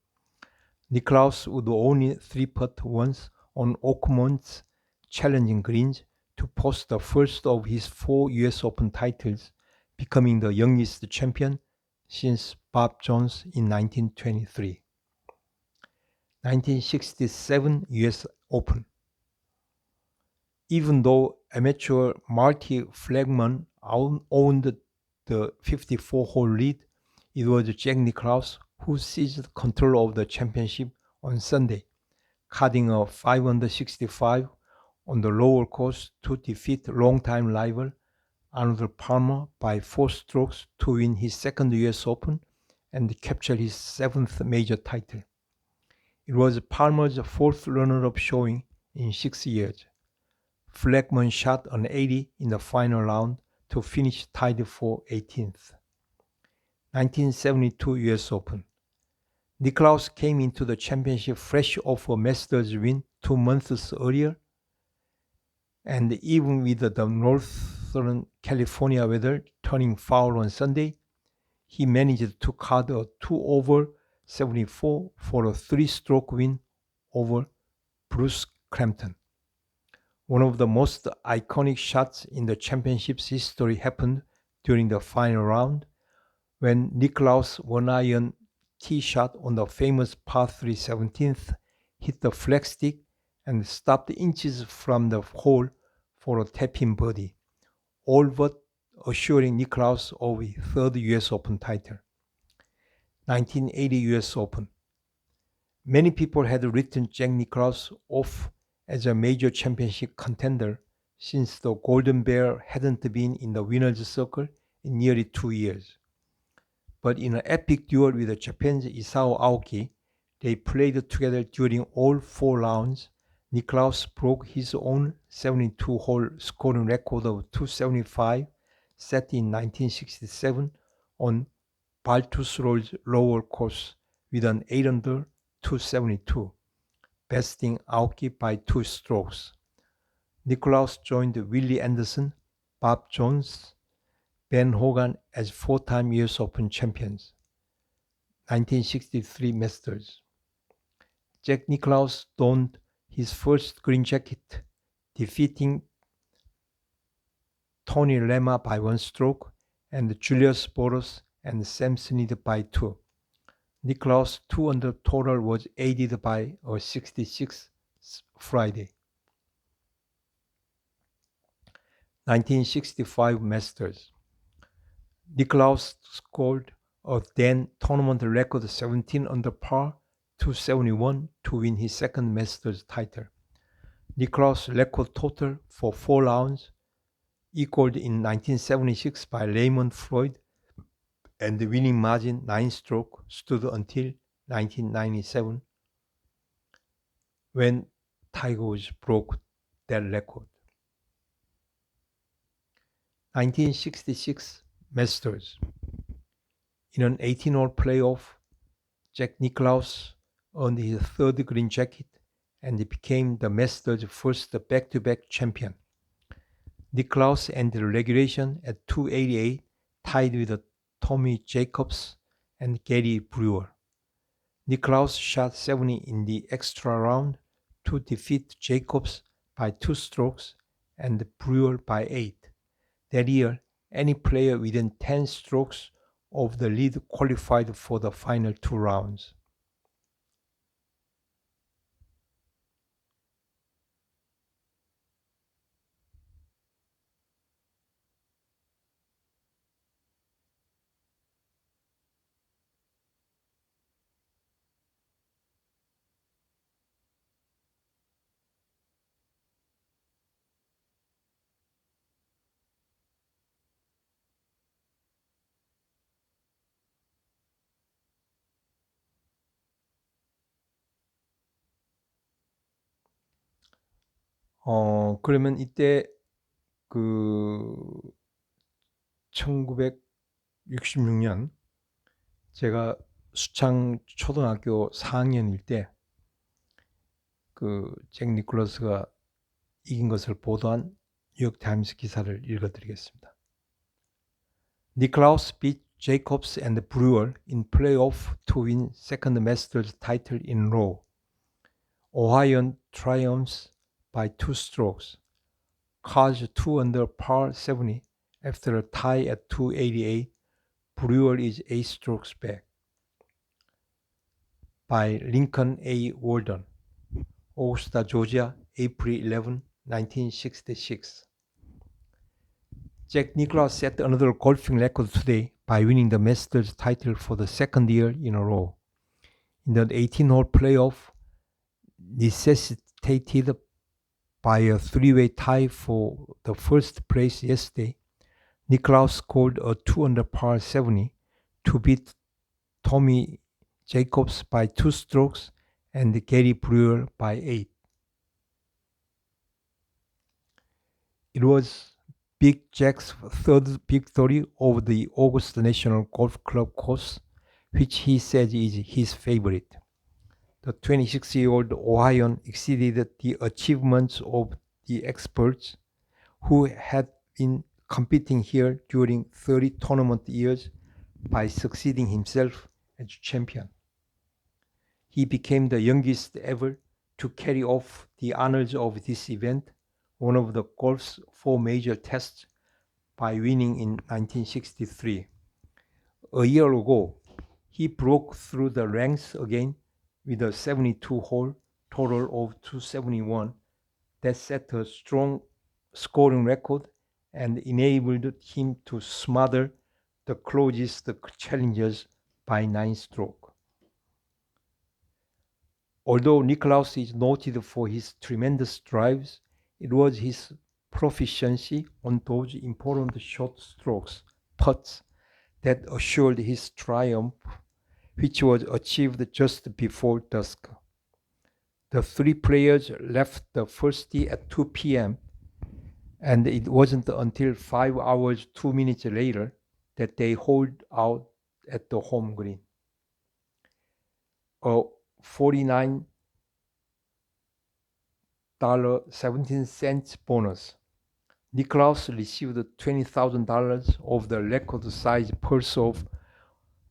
Nicklaus would only three-putt once on Oakmont's challenging greens to post the first of his 4 US Open titles, becoming the youngest champion since Bob Jones in 1923. 1967 US Open. Even though amateur Marty Flagman owned the 54-hole lead, it was Jack Nicklaus who seized control of the championship on Sunday, carding a 565 on the lower course to defeat longtime rival Arnold Palmer by 4 strokes to win his second US Open and capture his 7th major title. It was Palmer's 4th runner-up showing in 6 years. Flagman shot an 80 in the final round to finish tied for 18th. 1972 US Open. Nicklaus came into the championship fresh off a Masters win 2 months earlier, and even with the northern California weather turning foul on Sunday, he managed to card a 2 over 74 for a 3-stroke win over Bruce Crampton. One of the most iconic shots in the championship's history happened during the final round when Nicklaus' one-iron tee shot on the famous par 3 17th hit the flagstick and stopped inches from the hole for a tap-in birdie, all but assuring Nicklaus of his third US Open title. 1980 US Open. Many people had written Jack Nicklaus off as a major championship contender since the Golden Bear hadn't been in the winner's circle in nearly 2 years. But in an epic duel with Japan's Isao Aoki, they played together during all 4 rounds. Nicklaus broke his own 72-hole scoring record of 275 set in 1967 on Baltusrol's lower course with an 8-under 272, besting Aoki by 2 strokes. Nicklaus joined Willie Anderson, Bob Jones, Ben Hogan as 4-time US Open champions. 1963 Masters. Jack Nicklaus donned his first green jacket, defeating Tony Lema by 1 stroke and Julius Boros and Sam Snead by 2. Nicklaus' 2-under total was aided by a 66th Friday. 1965 Masters. Nicklaus scored a then tournament record 17 under par 271 to win his second Masters title. Nicklaus' record total for 4 rounds equaled in 1976 by Raymond Floyd, and the winning margin 9-stroke stood until 1997 when Tiger Woods broke that record. 1966 Masters. In an 18-hole playoff, Jack Nicklaus earned his 3rd green jacket and became the Masters' first back-to-back champion. Nicklaus ended regulation at 288, tied with Tommy Jacobs and Gary Brewer. Nicklaus shot 70 in the extra round to defeat Jacobs by 2 strokes and Brewer by 8. That year, any player within 10 strokes of the lead qualified for the final 2 rounds. 그러면 이때 1966년 제가 수창 초등학교 4학년일 때 잭 니콜러스가 이긴 것을 보도한 뉴욕 타임스 기사를 읽어드리겠습니다. Nicklaus beat Jacobs and Brewer in playoff to win second Masters title in row. Ohioan triumphs by 2 strokes. Cards 2 under par 70 after a tie at 288. Brewer is 8 strokes back. By Lincoln A. Walden. Augusta, Georgia, April 11, 1966. Jack Nicklaus set another golfing record today by winning the Masters title for the 2nd year in a row. In the 18-hole playoff, necessitated by a 3-way tie for the first place yesterday, Nicklaus scored a 2 under par 70 to beat Tommy Jacobs by 2 strokes and Gary Brewer by 8. It was Big Jack's 3rd victory over the Augusta National Golf Club course, which he says is his favorite. The 26-year-old Ohioan exceeded the achievements of the experts who had been competing here during 30 tournament years by succeeding himself as champion. He became the youngest ever to carry off the honors of this event, one of the golf's 4 major tests, by winning in 1963. A year ago, he broke through the ranks again with a 72-hole total of 271 that set a strong scoring record and enabled him to smother the closest challengers by 9 strokes. Although Nicklaus is noted for his tremendous drives, it was his proficiency on those important short strokes, putts, that assured his triumph, which was achieved just before dusk. The 3 players left the first tee at 2 p.m., and it wasn't until 5 hours 2 minutes later that they holed out at the home green. A $49.17 bonus. Nicklaus received $20,000 of the record-sized purse of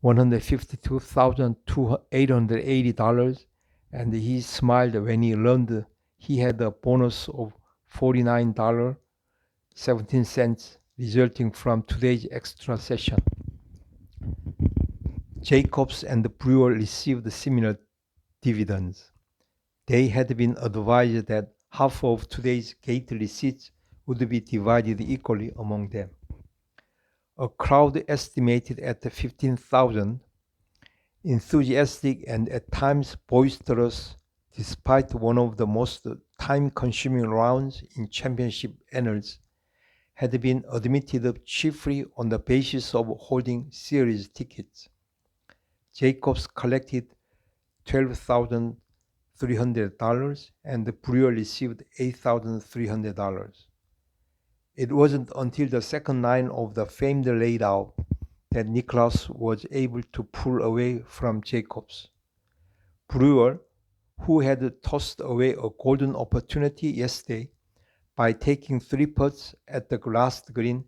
$152,880, and he smiled when he learned he had a bonus of $49.17 resulting from today's extra session. Jacobs and Brewer received similar dividends. They had been advised that half of today's gate receipts would be divided equally among them. A crowd estimated at 15,000, enthusiastic and at times boisterous, despite one of the most time-consuming rounds in championship annals, had been admitted chiefly on the basis of holding series tickets. Jacobs collected $12,300 and Brewer received $8,300. It wasn't until the second 9 of the famed layout that Nicklaus was able to pull away from Jacobs. Brewer, who had tossed away a golden opportunity yesterday by taking 3 putts at the last green,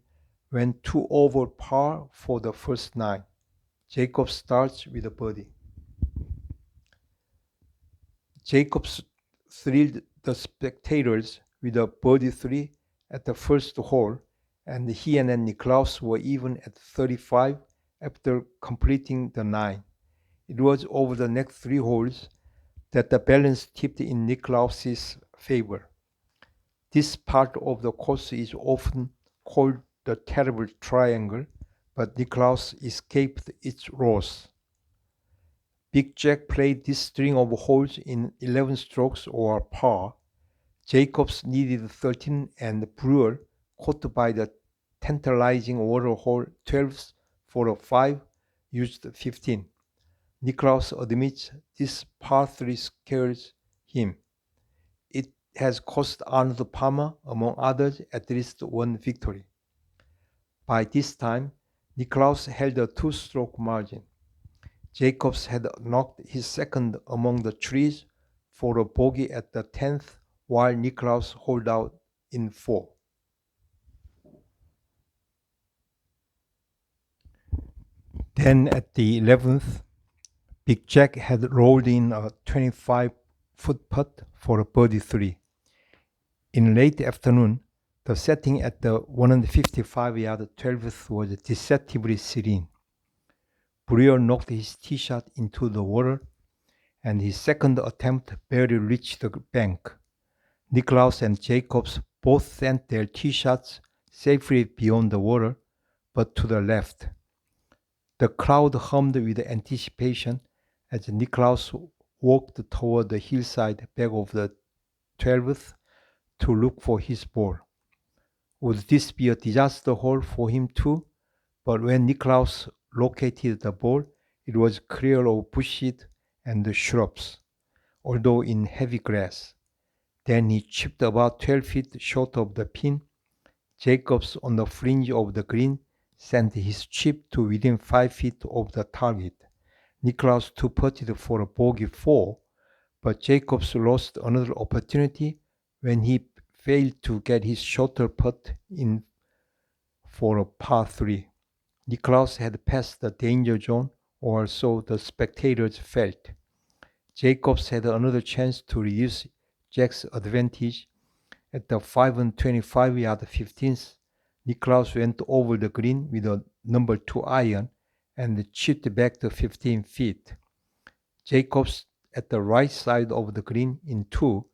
went 2 over par for the first 9. Jacobs starts with a birdie. Jacobs thrilled the spectators with a birdie 3 at the first hole, and he and Nicklaus were even at 35 after completing the 9. It was over the next 3 holes that the balance tipped in Nicklaus's favor. This part of the course is often called the Terrible Triangle, but Nicklaus escaped its wrath. Big Jack played this string of holes in 11 strokes or par. Jacobs needed 13 and Brewer, caught by the tantalizing water hole 12 for a 5, used 15. Nicklaus admits this par 3 scares him. It has cost Arnold Palmer, among others, at least 1 victory. By this time, Nicklaus held a 2-stroke margin. Jacobs had knocked his second among the trees for a bogey at the 10th, while Nicklaus holed out in 4. Then at the 11th, Big Jack had rolled in a 25-foot putt for a birdie 3. In late afternoon, the setting at the 155-yard 12th was deceptively serene. Brewer knocked his tee shot into the water, and his second attempt barely reached the bank. Nicklaus and Jacobs both sent their tee shots safely beyond the water, but to the left. The crowd hummed with anticipation as Nicklaus walked toward the hillside back of the 12th to look for his ball. Would this be a disaster hole for him too? But when Nicklaus located the ball, it was clear of bushes and shrubs, although in heavy grass. Then he chipped about 12 feet short of the pin. Jacobs, on the fringe of the green, sent his chip to within 5 feet of the target. Nicklaus two-putted for a bogey 4, but Jacobs lost another opportunity when he failed to get his shorter putt in for a par 3. Nicklaus had passed the danger zone, or so the spectators felt. Jacobs had another chance to reduce Jack's advantage. At the 525-yard 15th, Nicklaus went over the green with a number 2 iron and chipped back to 15 feet. Jacobs, at the right side of the green in 2,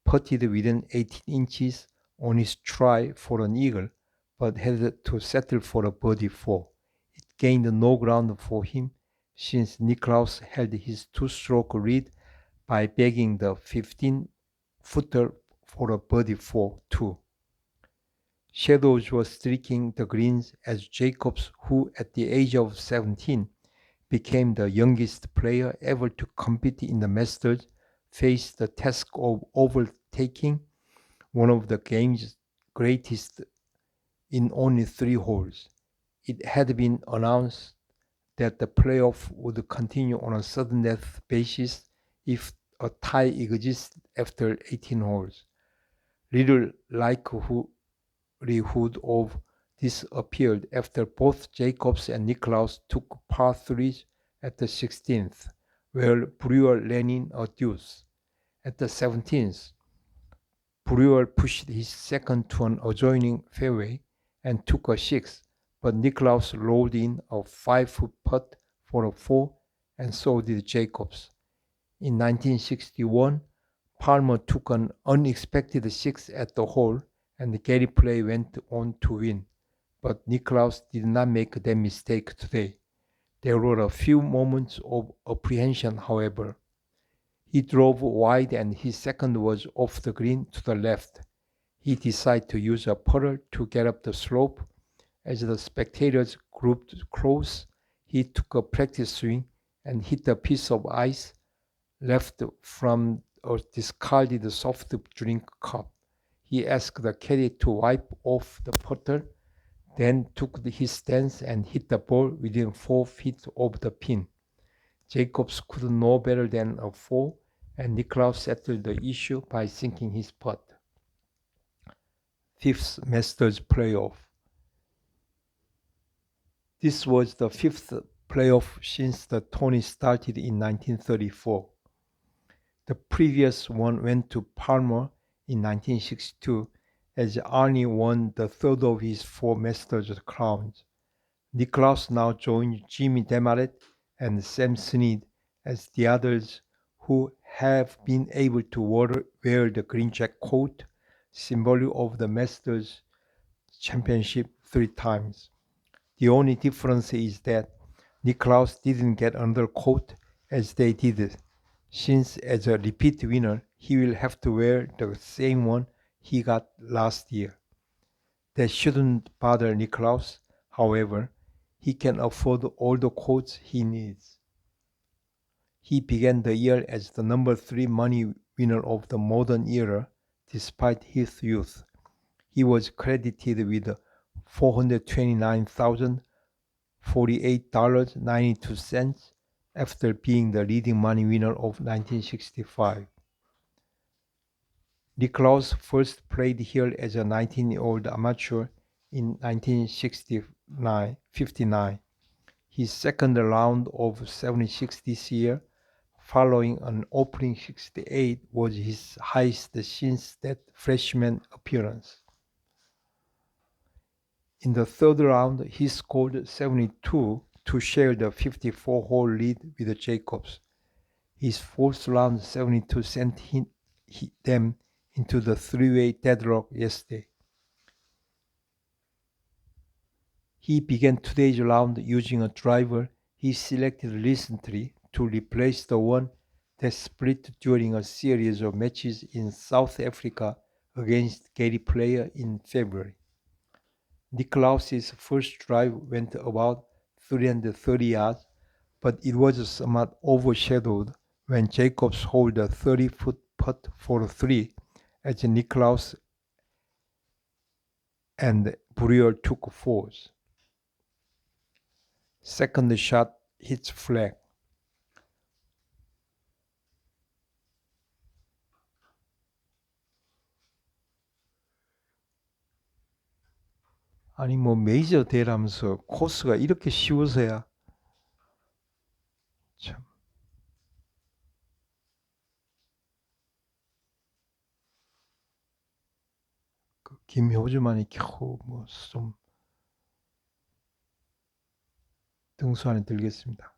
putted within 18 inches on his try for an eagle, but had to settle for a birdie 4. It gained no ground for him since Nicklaus held his two-stroke lead by bagging the 15-footer for a birdie 4 too. Shadows were streaking the greens as Jacobs, who at the age of 17 became the youngest player ever to compete in the Masters, faced the task of overtaking one of the game's greatest in only 3 holes. It had been announced that the playoff would continue on a sudden death basis if a tie exists after 18 holes. Little likelihood of this appeared after both Jacobs and Nicklaus took par 3s at the 16th, where Brewer ran in a deuce. At the 17th, Brewer pushed his second to an adjoining fairway and took a 6, but Nicklaus rolled in a 5-foot putt for a 4, and so did Jacobs. In 1961, Palmer took an unexpected 6 at the hole, and Gary Player went on to win. But Nicklaus did not make that mistake today. There were a few moments of apprehension, however. He drove wide and his second was off the green to the left. He decided to use a putter to get up the slope. As the spectators grouped close, he took a practice swing and hit a piece of ice left from a discarded soft drink cup. He asked the caddy to wipe off the putter, then took his stance and hit the ball within 4 feet of the pin. Jacobs could no better than a 4, and Nicklaus settled the issue by sinking his putt. 5th Masters Playoff. This was the 5th playoff since the tourney started in 1934. The previous one went to Palmer in 1962, as Arnie won the third of his 4 Masters crowns. Nicklaus now joined Jimmy Demaret and Sam Snead as the others who have been able to wear the green jack coat, symbol of the Masters Championship 3 times. The only difference is that Nicklaus didn't get another coat as they did, since as a repeat winner he will have to wear the same one he got last year. That shouldn't bother Nicklaus, however. He can afford all the coats he needs. He began the year as the number 3 money winner of the modern era, despite his youth. He was credited with $429,048.92 after being the leading money winner of 1965. Nicklaus first played here as a 19-year-old amateur in 1959. His second round of 76 this year, following an opening 68, was his highest since that freshman appearance. In the third round, he scored 72 to share the 54-hole lead with Jacobs. His fourth round 72 sent them into the 3-way deadlock yesterday. He began today's round using a driver he selected recently to replace the one that split during a series of matches in South Africa against Gary Player in February. Nicklaus's first drive went about 330 yards, but it was somewhat overshadowed when Jacobs holed a 30-foot putt for a 3 as Nicklaus and Brewer took 4s. Second shot hits flag. 아니 뭐 메이저 대라면서 코스가 이렇게 쉬워서야 참. 그 김효주만이 겨우 뭐 좀 등수 안에 들겠습니다.